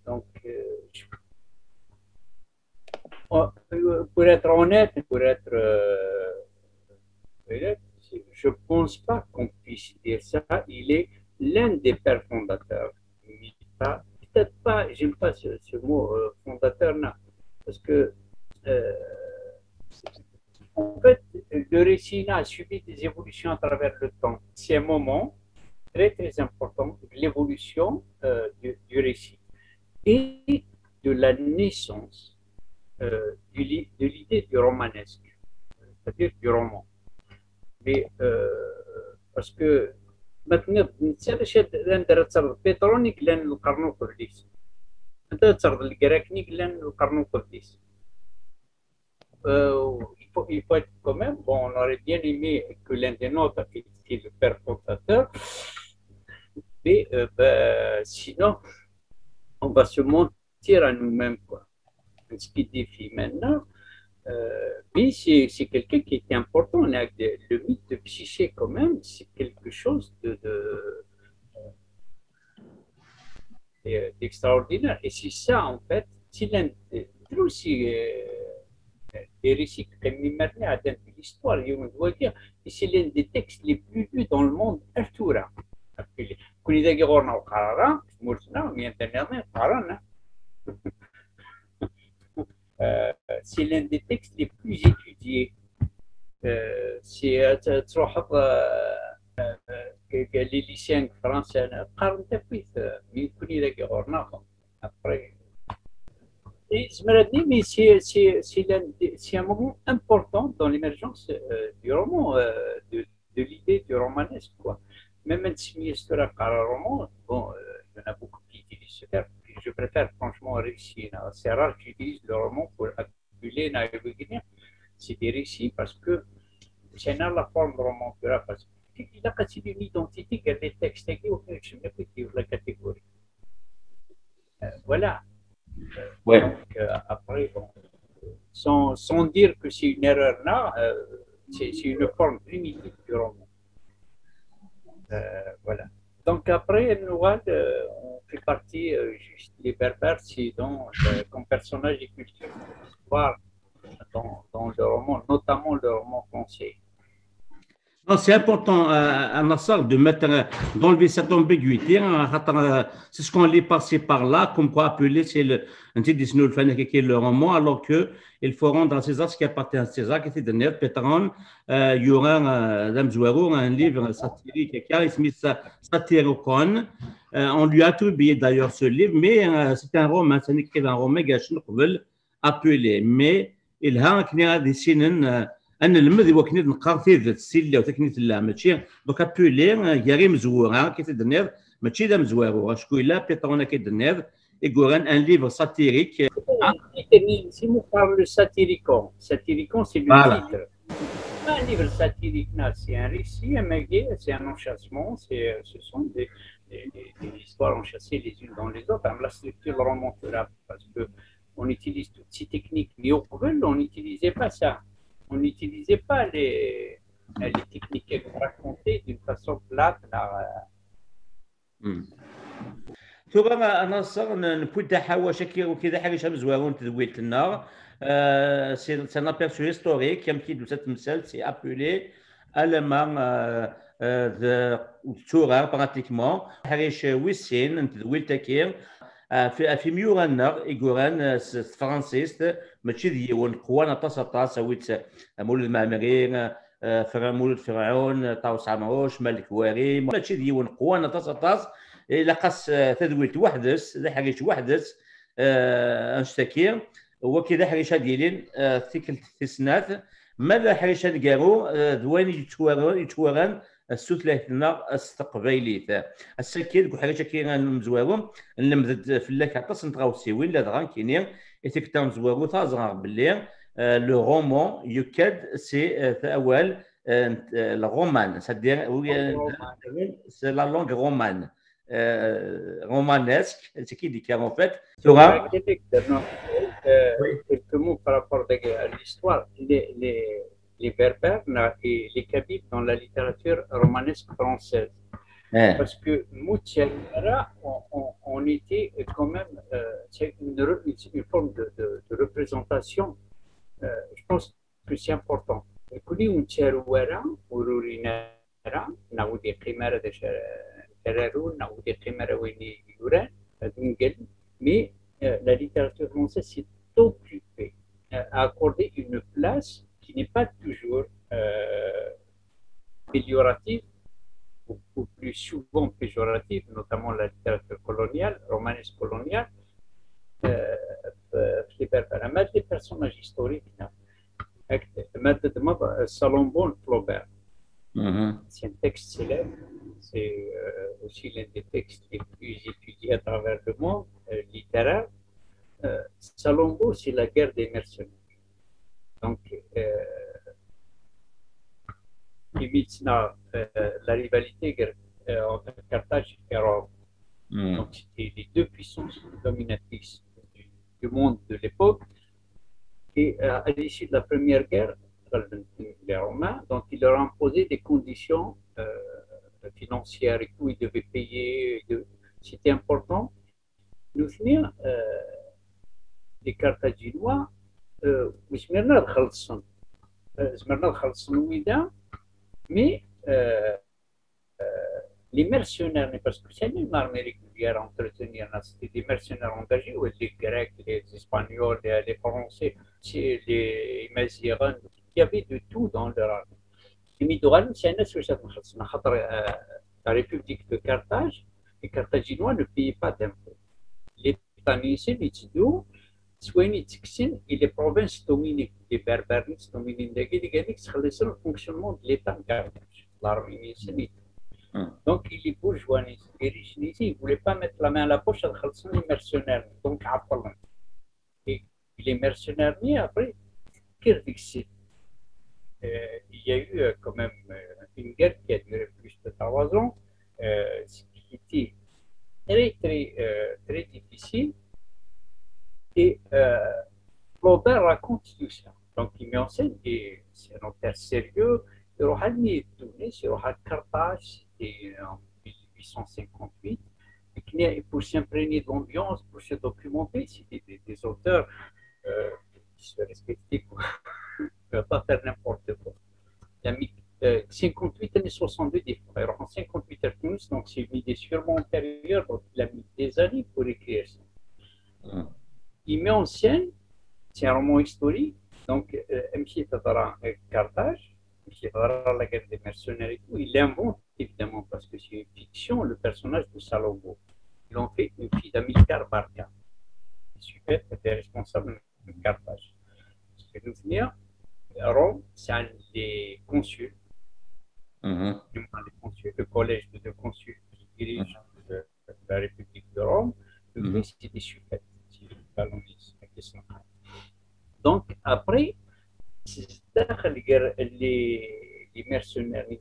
Donc, pour être honnête, je ne pense pas qu'on puisse dire ça. Il est l'un des pères fondateurs. Peut-être pas, j'aime pas ce mot fondateur, non, parce que en fait, le récit a subi des évolutions à travers le temps. C'est un moment très très important de l'évolution du récit et de la naissance de l'idée du romanesque, c'est-à-dire du roman. Mais parce que maintenant, Pétronique لأن القرن القديس، أنت تصرد الجراكنيك لأن القرن القديس. Il faut être quand même, bon, on aurait bien aimé que l'un des nôtres était le père fondateur, mais sinon, on va se mentir à nous-mêmes, quoi. Ce qui défie maintenant, mais c'est quelqu'un qui était important. Le mythe de Psyché, quand même, c'est quelque chose d'extraordinaire. Et c'est ça, en fait, c'est l'un aussi des récits de l'histoire, et c'est l'un des textes les plus lus dans le monde, Artura. C'est l'un des textes les plus étudiés. C'est les lycéens français, après. Mais c'est un moment important dans l'émergence du roman, de l'idée du romanesque, quoi. Même si un roman, bon, il y en a beaucoup qui utilisent ce terme. Je préfère franchement récit. C'est rare que j'utilise le roman pour appeler c'est des récits parce que c'est la forme de roman, parce qu'il a cassé une identité qui a des textes qui ont la catégorie. Voilà. Ouais. Donc, après, bon, sans dire que c'est une erreur là, c'est une forme primitive du roman. Voilà. Donc après, Nouad, on fait partie, juste les Berbères, c'est comme personnage et culture, histoire dans le roman, notamment le roman français. Non, c'est important, Nassar, de mettre, d'enlever cette ambiguïté. C'est ce qu'on lit passer par là, comme quoi appeler, c'est le roman, alors qu'il faut rendre à César ce qui appartient à César, qui était donné. Pétron, il y aura un livre satirique, Satyricon. On lui a attribué d'ailleurs ce livre, mais c'est un roman, c'est écrit un roman, appelé. Mais il y a des signes. أن المذي وكنيد نقار في ذات السلة وتكنيت لا ماشي دوك أبولي ياري مزورها كي تدنير ماشي ذا مزوارو غاشكو إلا بيطرونا كي دنير يقولان أن ليفر ساتيريك Si on parle de Satyricon, Satyricon c'est le titre. Un livre satirique, c'est un récit, un maguet, c'est un enchâssement, ce sont des histoires enchâssées les unes dans les autres. La structure romantique, parce qu'on utilise toutes ces techniques, mais au Google, on n'utilisait pas ça. On n'utilisait pas les techniques racontées d'une façon plate. ثم انا صار نبدا حواشه كي وكذا حاجه شاب زوارون تدويلت النار سي ان ابيرسو هيستوريك كم كي دوسات تمثال سي ابولي المان تورا براتيكمون حريش ويسين تدويلت كير في ميورانا إيغوران فرانسيست ماشي ديون قوانا طاسا سويت مولد المعمرين مولد فرعون طاوس عمروش ملك واري ماشي ديون قوانا طاس الا قاس تدويت وحدس ذا حاجه وحدس انشتكي هو كذا حاجه ديالين تيكل تسنات ماذا حاجه نقارو دوين يتوارن السوثلاثنا استقباليت السكيد كل حاجه كي غنمزوارو نلمد فلاك عطاس نتغاوسيوين لا دغان كاينين يتكتم زوارو تازغ باللي لو رومون يكاد سي اول الرومان c'est-à-dire c'est la langue romane romanesque c'est qui dit qu'en fait Sera oui. quelques mots par rapport à l'histoire. Les Berbères et les Kabyles dans la littérature romanesque française. Parce que Moutiara, on était quand même une forme de représentation. Je pense que c'est important. كل متشاروارا ورورينارا نعودي قمارة شرارون نعودي قمارة ويني يوران دونجل mais la littérature française s'est occupée à accorder une place qui n'est pas toujours améliorative ou plus souvent péjorative, notamment la littérature coloniale, romanesque coloniale, les personnages historiques. Salomon Flaubert. C'est un texte célèbre, c'est aussi l'un des textes les plus étudiés à travers le monde littéraire. Salomon, c'est la guerre des mercenaires. Donc, la rivalité entre Carthage et Rome. Donc, c'était les deux puissances dominatrices du monde de l'époque. Et à l'issue de la première guerre, les Romains, donc ils leur ont imposé des conditions financières et tout, ils devaient payer, c'était important. Nous venir, les Carthaginois, mais les mercenaires, parce que c'est une armée régulière à entretenir, c'était des mercenaires engagés, les Grecs, les Espagnols, les Français, les Mazirans, il y avait de tout dans leur armée. Les Midoran, c'est un la République de Carthage, les Carthaginois ne payaient pas d'impôts. Les Tanisiens, les Tidou, et les provinces dominées, les Berbères dominés, le fonctionnement de l'État de Carthage, l'armée initiale. Donc, les bourgeois, les riches, ils ne voulaient pas mettre la main à la poche à les mercenaires. Donc, et les mercenaires, après, il y a eu quand même une guerre qui a duré plus de 3 ans, ce qui était très difficile. Et Flaubert raconte tout ça. Donc, il met en scène et c'est un auteur sérieux. Il y a Carthage, c'était en 1858. Et pour s'imprégner de l'ambiance, pour se documenter, c'était des auteurs qui se respectaient, quoi. On ne peut pas faire n'importe quoi. Il a mis 58 années 62 des fois. Alors en 58 à Tunis, donc c'est une idée sûrement antérieure, donc il a mis des années pour écrire ça. Il met en scène, c'est un roman historique, donc MC Tadara Carthage, la guerre des mercenaires et tout, il l'invente évidemment parce que c'est une fiction, le personnage de Salomon. Ils l'ont fait une fille d'Amilcar Barca. Super, était responsable de Carthage. Parce que nous venir, Rome, c'est un des consuls, le collège de consuls qui dirige la République de Rome, c'est des suffètes, donc après, les mercenaires les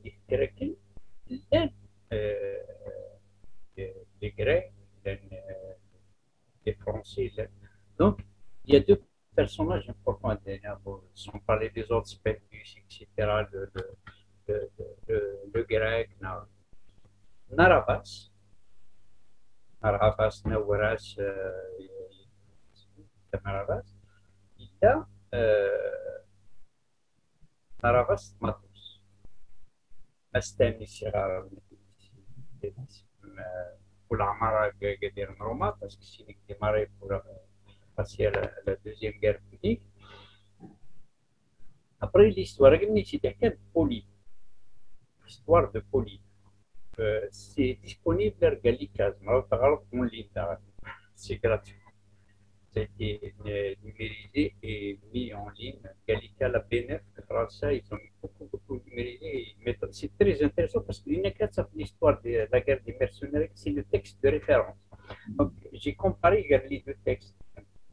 Grecs, les Français. Donc, il y a deux personnages importants, sans parler des autres spectus, etc. Le grec, Narabas, Nawaras, Narabas, il y a Narabas Matos, Astani Sirar, pour l'Amara Gadir Roma, parce que c'est démarré pour passer à la Deuxième Guerre punique. Après l'histoire, c'était de Polybe. L'histoire de Polybe. c'est disponible vers Gallica, en ligne, c'est gratuit. Ça a été numérisé et mis en ligne. Gallica, la BNF, le français, ils ont beaucoup numérisé. C'est très intéressant parce que l'histoire de la guerre des mercenaires, c'est le texte de référence. Donc, j'ai comparé les deux textes.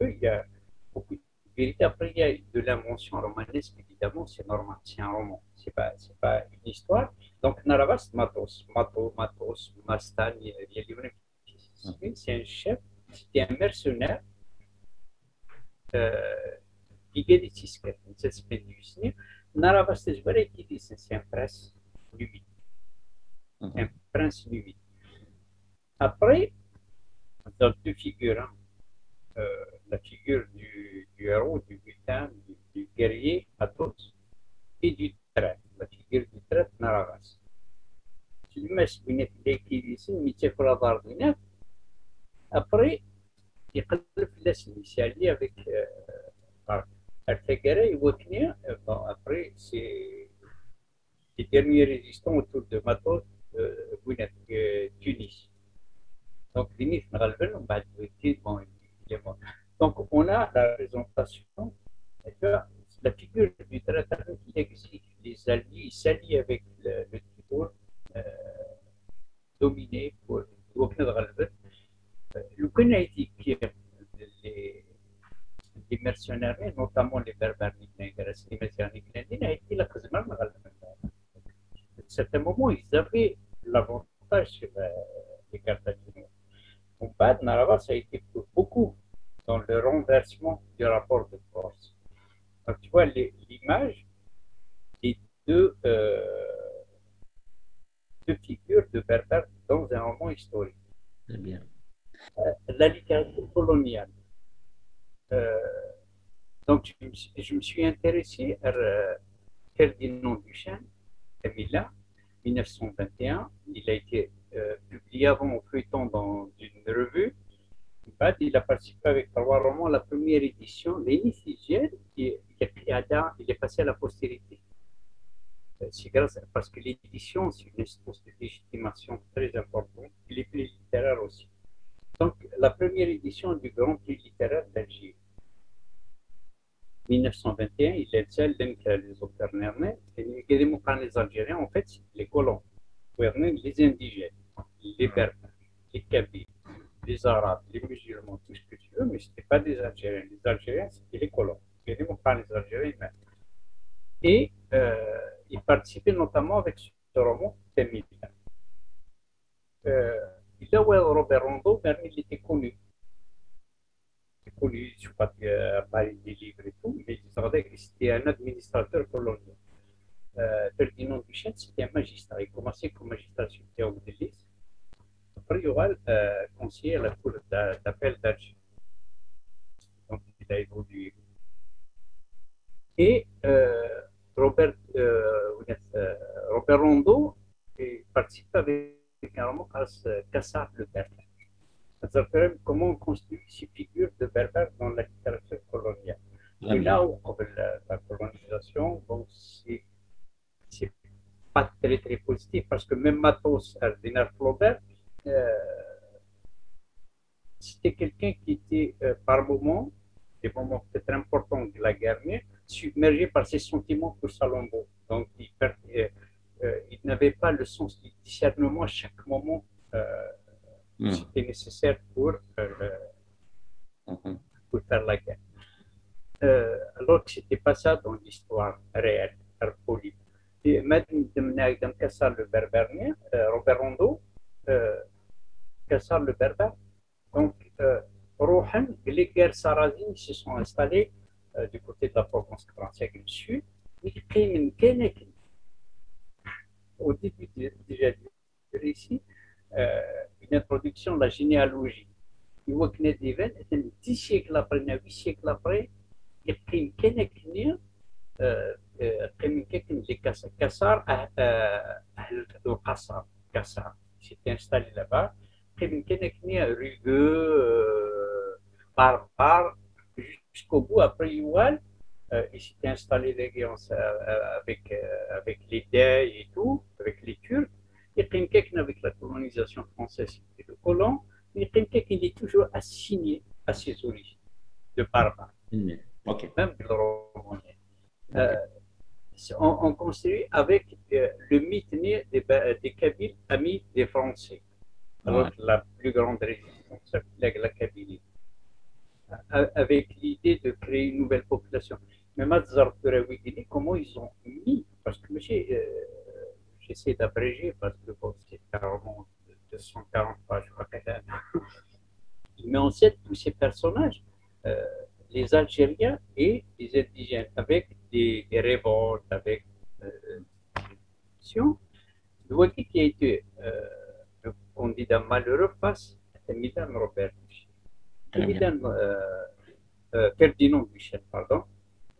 Il y a beaucoup de vérité. Après, il y a de l'invention romanesque, évidemment, c'est normal, c'est un roman, c'est pas une histoire. Donc, Naravas, Matos, Mastan, il y a livre, c'est un chef, c'est un mercenaire ligue de Tisket, cette semaine du cinéma, Naravas Tejbare qui dit c'est un prince numide. Un prince numide. Après, dans deux figures, la figure du héros, du butin, du guerrier, Athos, et du traître, la figure du traître, Naravas. المس بين الكيديسين ميتاكل ضاربينات ابري يقلب في الاسم يسالي افيك Artagara et Woknia, après, c'est les derniers résistants autour de Matos, Tunis. Donc, Denis Nralven, on va dire, bon, il est mort. Donc, on a la représentation, la figure du traiteur qui existe, les alliés, ils s'allient avec le Tibour, dominé pour Woknia Nralven. Le Konaïti, qui est les mercenaires, notamment les berbères les mercenaires a été la Kazman. À un certain moment, ils avaient l'avantage sur les Carthaginois. En bas, Naravas a été pour beaucoup dans le renversement du rapport de force. Donc, tu vois l'image des deux figures de berbères dans un roman historique. Très bien. La littérature coloniale. Donc, je me suis intéressé à Ferdinand Duchesne, Camilla, 1921. Il a été publié avant au feuilleton dans une revue. Il a participé avec trois romans à la première édition. L'initiale, il est passé à la postérité. C'est grâce parce que l'édition, c'est une espèce de légitimation très importante. Et les prix littéraires aussi. Donc, la première édition du Grand Prix littéraire d'Alger. 1921, il est seul les auteurs néerlandais. Et les Algériens, en fait, les colons, les indigènes, les berbères, les kabyles, les arabes, les musulmans, tout ce que tu veux, mais ce n'était pas des Algériens. Les Algériens, c'était les colons. Les Algériens même. Et il participait notamment avec ce roman, Temila. Il a Robert Rondeau, mais il était connu. Connu, je ne sais pas parler des livres et tout, mais c'était un administrateur colonial. Ferdinand Duchesne, c'était un magistrat. Il commençait comme magistrat sur Théo de Lys. Après, il y aura conseiller à la cour d'appel d'Alger. Donc, il a évolué. Et Robert Rondeau participe avec un roman Cassar le Berbère. Comment on construit ces figures de berbères dans la littérature coloniale. Et là où la colonisation, bon, c'est pas très positif parce que même Matos, Ardiner Flaubert, c'était quelqu'un qui était par moments, des moments peut-être importants de la guerre, submergé par ses sentiments pour Salombo. Donc il n'avait pas le sens du discernement à chaque moment. C'était nécessaire pour faire la guerre. Alors que ce n'était pas ça dans l'histoire réelle, politique. Et maintenant, Cassar le Berbère, Robert Rondeau, Cassar le Berbère. Donc, Rohan, les guerres sarrasines se sont installées du côté de la Provence française du Sud. Au début déjà du récit, une introduction de la généalogie. Il voit que les événements, 10 siècles après, 8 siècles après, il y a Kassar, Kassar, il s'est installé là-bas. Il y a rugueux, barbare, jusqu'au bout, après Ioual, il s'était installé avec les Dey et tout, avec les Turcs. Il y a quelqu'un avec la colonisation française, et le colon, il y a quelqu'un qui est toujours assigné à ses origines de barbare. Ok. Même le romanais. Ok. On construit avec le mythe né des Kabyles, amis des Français. Alors que la plus grande résistance s'appelait la Kabylie. Avec l'idée de créer une nouvelle population. Mais Mazar Kourawigini, comment ils ont mis, parce que j'essaie d'abréger, parce que bon, c'est carrément 240 pages, je crois qu'elle a. Mais on sait tous ces personnages, les Algériens et les indigènes, avec des révoltes, avec des révolutions. Douaki qui a été le candidat malheureux face à Milan Robert Michel. Ferdinand Michel, pardon.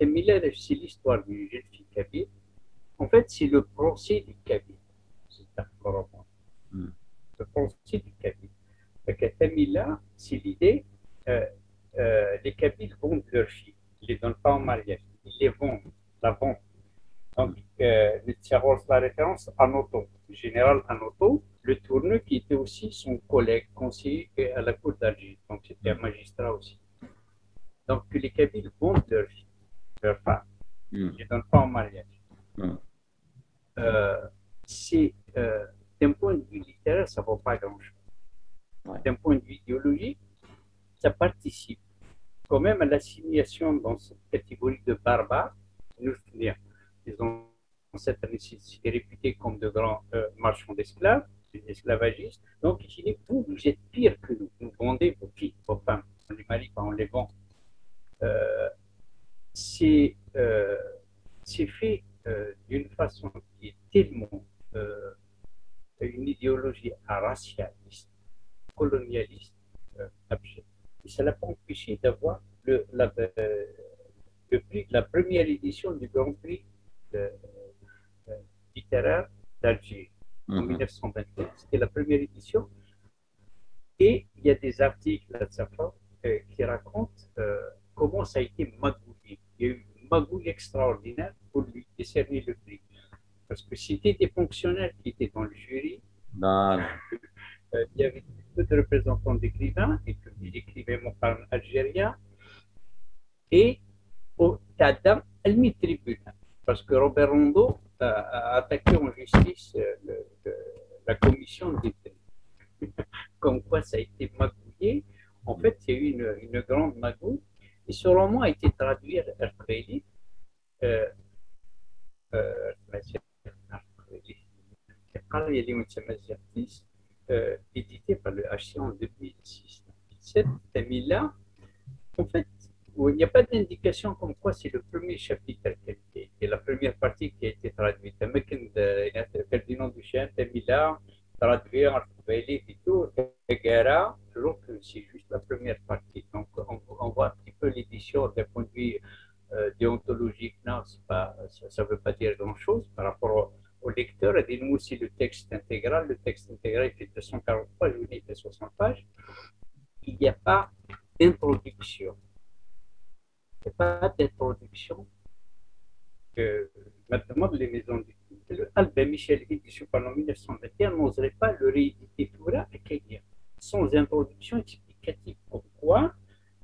Et Milan, c'est l'histoire d'une jeune fille kabyle. En fait, c'est le procès du Kabyle. C'est un roman. Le procès du Kabyle. Tamila, c'est l'idée, les Kabyles vendent leurs filles, ils ne les donnent pas en mariage, ils les vendent, la vendent. Donc, le Tcharo, la référence à Noto, le général Anoto, le tourneux qui était aussi son collègue conseiller à la cour d'Alger, donc c'était un magistrat aussi. Donc, les Kabyles vendent leurs filles, leurs femmes, ils ne les donnent pas en mariage. D'un point de vue littéraire, ça ne vaut pas grand-chose. D'un point de vue idéologique, ça participe quand même à l'assimilation dans cette catégorie de barbares. Ils ont cette été réputés comme de grands marchands d'esclaves, des esclavagistes. Donc, il dit, vous êtes pire que nous. Vous vendez vos filles, vos femmes. On les marie quand on les vend. C'est fait d'une façon qui est tellement une idéologie racialiste, colonialiste, abject. Et ça l'a pas empêché d'avoir le prix, la première édition du Grand Prix littéraire d'Alger en 1921. C'était la première édition. Et il y a des articles à Safra qui racontent comment ça a été magouillé. Il y a eu une magouille extraordinaire pour lui décerner le prix. Parce que c'était des fonctionnaires qui étaient dans le jury. Il y avait peu de représentants d'écrivains, et que les écrivains parlent algérien, et au Tadam Al-Tribunal. Parce que Robert Rondeau a attaqué en justice la commission des prix. Comme quoi ça a été magouillé. En fait, il y a eu une grande magouille. Et ce roman a été traduit à Erkreili. Édité par le HC en 2006. Cette thème-là, en fait, il n'y a pas d'indication comme quoi c'est le premier chapitre qui est la première partie qui a été traduite. Ferdinand Duchesne, thème-là, traduit en archipélique et tout, alors que c'est juste la première partie. Donc, on voit un petit peu l'édition d'un point de vue déontologique. Non, ça ne veut pas dire grand-chose par rapport au lecteur. Et nous aussi le texte intégral. Le texte intégral fait 240 pages, il fait 60 pages. Il n'y a pas d'introduction. Il n'y a pas d'introduction que maintenant les maisons d'édition. Albert Michel, édition par en 1921, n'oserait pas le rééditer tout là à Kenya, sans introduction explicative. Pourquoi?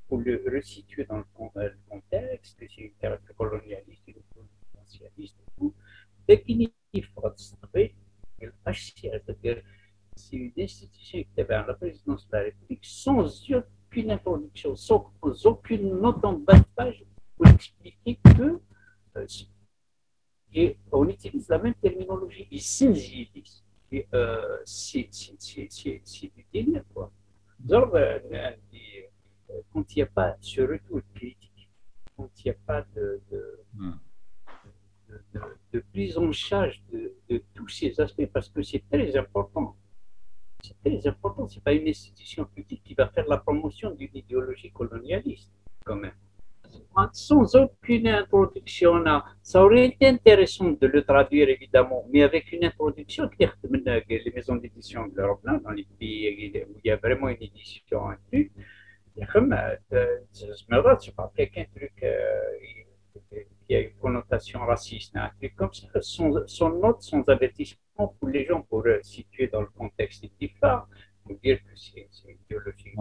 Pour le resituer dans le contexte, que c'est une littérature colonialiste, une colonialiste et tout. لكن يفرض le HCR, c'est-à-dire c'est une institution qui avait à la présidence de la République sans aucune introduction, sans aucune note en bas de page pour expliquer que et on utilise la même terminologie, ils s'injidissent. C'est du délire, quoi. Genre, quand il n'y a pas ce retour critique, quand il n'y a pas de prise en charge de tous ces aspects, parce que c'est très important. C'est très important, ce n'est pas une institution publique qui va faire la promotion d'une idéologie colonialiste, quand même. Sans aucune introduction, ça aurait été intéressant de le traduire évidemment, mais avec une introduction qui les maisons d'édition de l'Europe, dans les pays où il y a vraiment une édition incluse, il y a comme, c'est pas quelqu'un truc qui a une connotation raciste, un truc comme ça, sans note, sans avertissement, pour les gens, pour situer dans le contexte d'histoire, pour dire que c'est une idéologie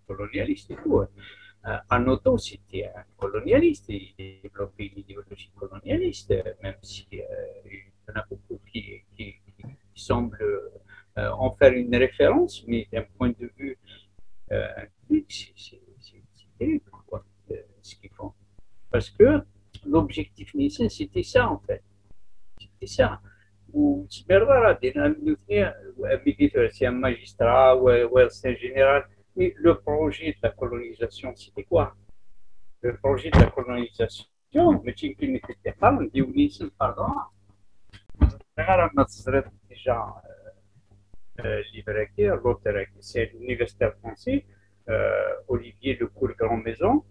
colonialiste et tout. Arnautoui, c'était un colonialiste, il a développé une idéologie colonialiste, même si il y en a beaucoup qui semblent en faire une référence, mais d'un point de vue c'est terrible quoi, ce qu'ils font. Parce que l'objectif niçois, c'était ça en fait. C'était ça. Ou c'est un magistrat ou c'est un général. Mais le projet de la colonisation, c'était quoi? Le projet de la colonisation, mais tu n'étais pas, on dit oui, pardon. Déjà, l'auteur, c'est l'universitaire français, Olivier Lecourt Grand Maison.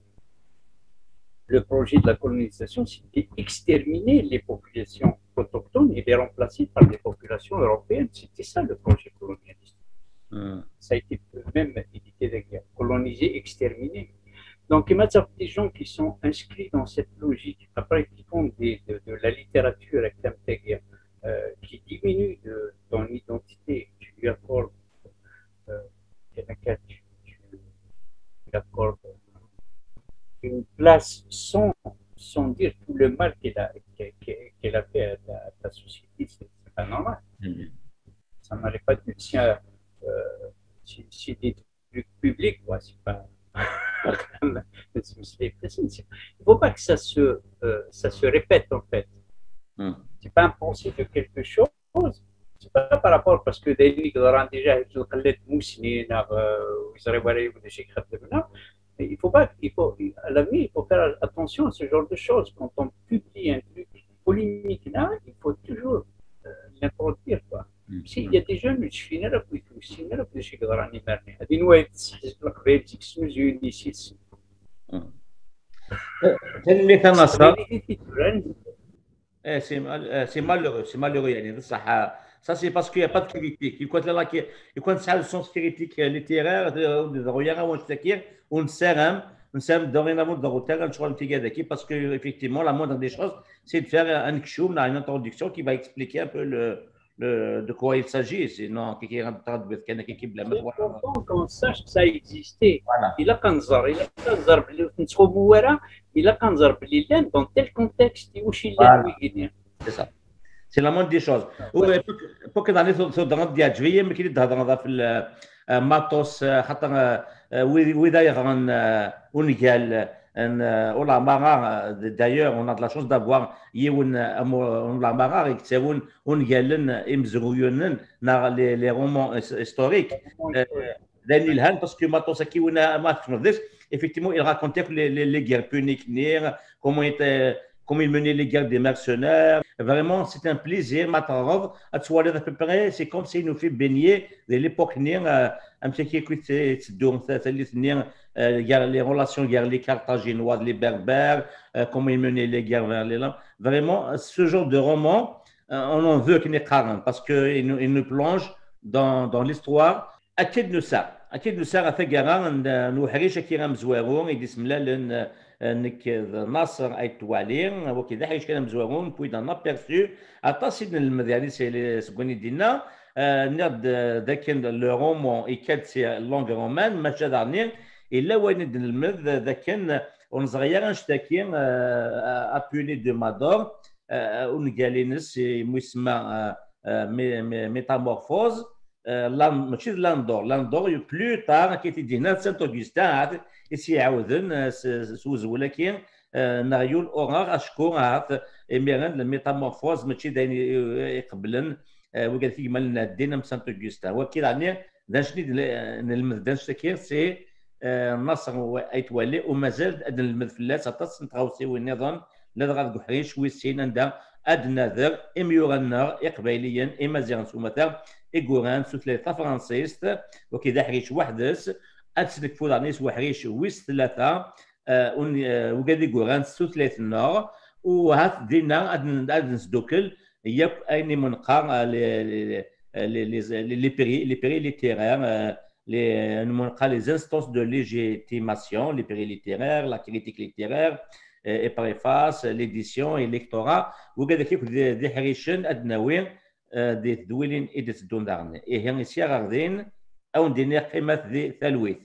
Le projet de la colonisation, c'était exterminer les populations autochtones et les remplacer par des populations européennes. C'était ça le projet colonialiste. Ça a été même édité d'ailleurs, coloniser, exterminer. Donc, il y a des gens qui sont inscrits dans cette logique, après qui font de la littérature qui diminue de ton identité, tu lui accordes tu accordes une place sans dire tout le mal qu'elle a fait à ta société, c'est pas normal. Ça n'aurait pas dû. Si des trucs publics, quoi, c'est pas. Il ne faut pas que ça se répète en fait. C'est pas un pensée de quelque chose. C'est pas par rapport parce que des gens déjà il faut pas, à l'avenir, il faut faire attention à ce genre de choses. Quand on publie un truc polémique là, il faut toujours l'introduire quoi. Il y a des jeunes qui sont là pour tout, qui sont là pour chez Granny Merni. Adi nouait, c'est la clé, c'est que nous une ici. C'est malheureux يعني بصح ça c'est parce qu'il n'y a pas de critique يكون تسعى السونس كريتيك ليتيرير دغيا ونتكير ونسرم dorénavant dans le choix de parce que effectivement la moindre des choses c'est de faire un kshum, une introduction qui va expliquer un peu de quoi il s'agit, sinon qui qu'on sache que ça existait. Il a kanzar dans tel contexte c'est ça. C'est la moindre des choses. Pour que dans les autres ديال جويه ما كاين تهضر في الماطوس خاطر ودا ونقال ولا مارا d'ailleurs on a de la chance d'avoir يون la mara يكتبون ونقالن امزغيون les romans historiques لان الهان parce que matos qui ونا ما تنظف effectivement il racontait les guerres puniques comment il menait les guerres des mercenaires. Vraiment, c'est un plaisir. Matarov, à peu près, c'est comme s'il nous fait baigner de l'époque un petit peu les relations les Carthaginois, les Berbères, comment ils menaient les guerres vers les langues. Vraiment, ce genre de roman, on en veut qu'il n'y ait parce qu'il nous plonge dans l'histoire. أكيد نسار أثقرا نوحريش كي غامزوارون يدسم لالن نك ناصر ايتوالي وكذا حيش كان مزوارون بوي دان ابيرسو اطاسي المذيالي سي سكوني دينا نرد ذاك لو رومون يكاد سي لونغ رومان ماشي دارني الا وين المذ ذاك ونصغير نشتكي ابولي دو مادور ونقالينس يسمى ميتامورفوز ماشي لاندور بلو تار كي دينا سانت اوغستان ici à Ouden, sous ولكن نغيول أورار أشكور هات إميران الميتامورفوز ماشي داين يقبلن وقال في مالنا دينا سانت أوغستا وكيل عني دانشني المدانش تكير سي نصر أيتوالي ومازال أدن المدفلات أتص نتغوصي والنظام لا غاد قحريش ويسين عندها أدنى ذر إميورنا إقباليا إمازيغان سومتا إيغوران سوثلاثة فرنسيست وكذا حريش وحدس أتسلك فودانيس وحريش ويس ثلاثة وقادي قران سوثلاث النار وهات دينا أدن سدوكل يب أيني منقار les péris littéraires, les instances de légitimation, les péris littéraires, la critique littéraire, et préface, l'édition et lectorat. وقادي كيف دي حريشن أدناوين دي تدويلين إدس دون دارن إيه يعني سيا غاردين أو ندير قيمة ذي ثلويث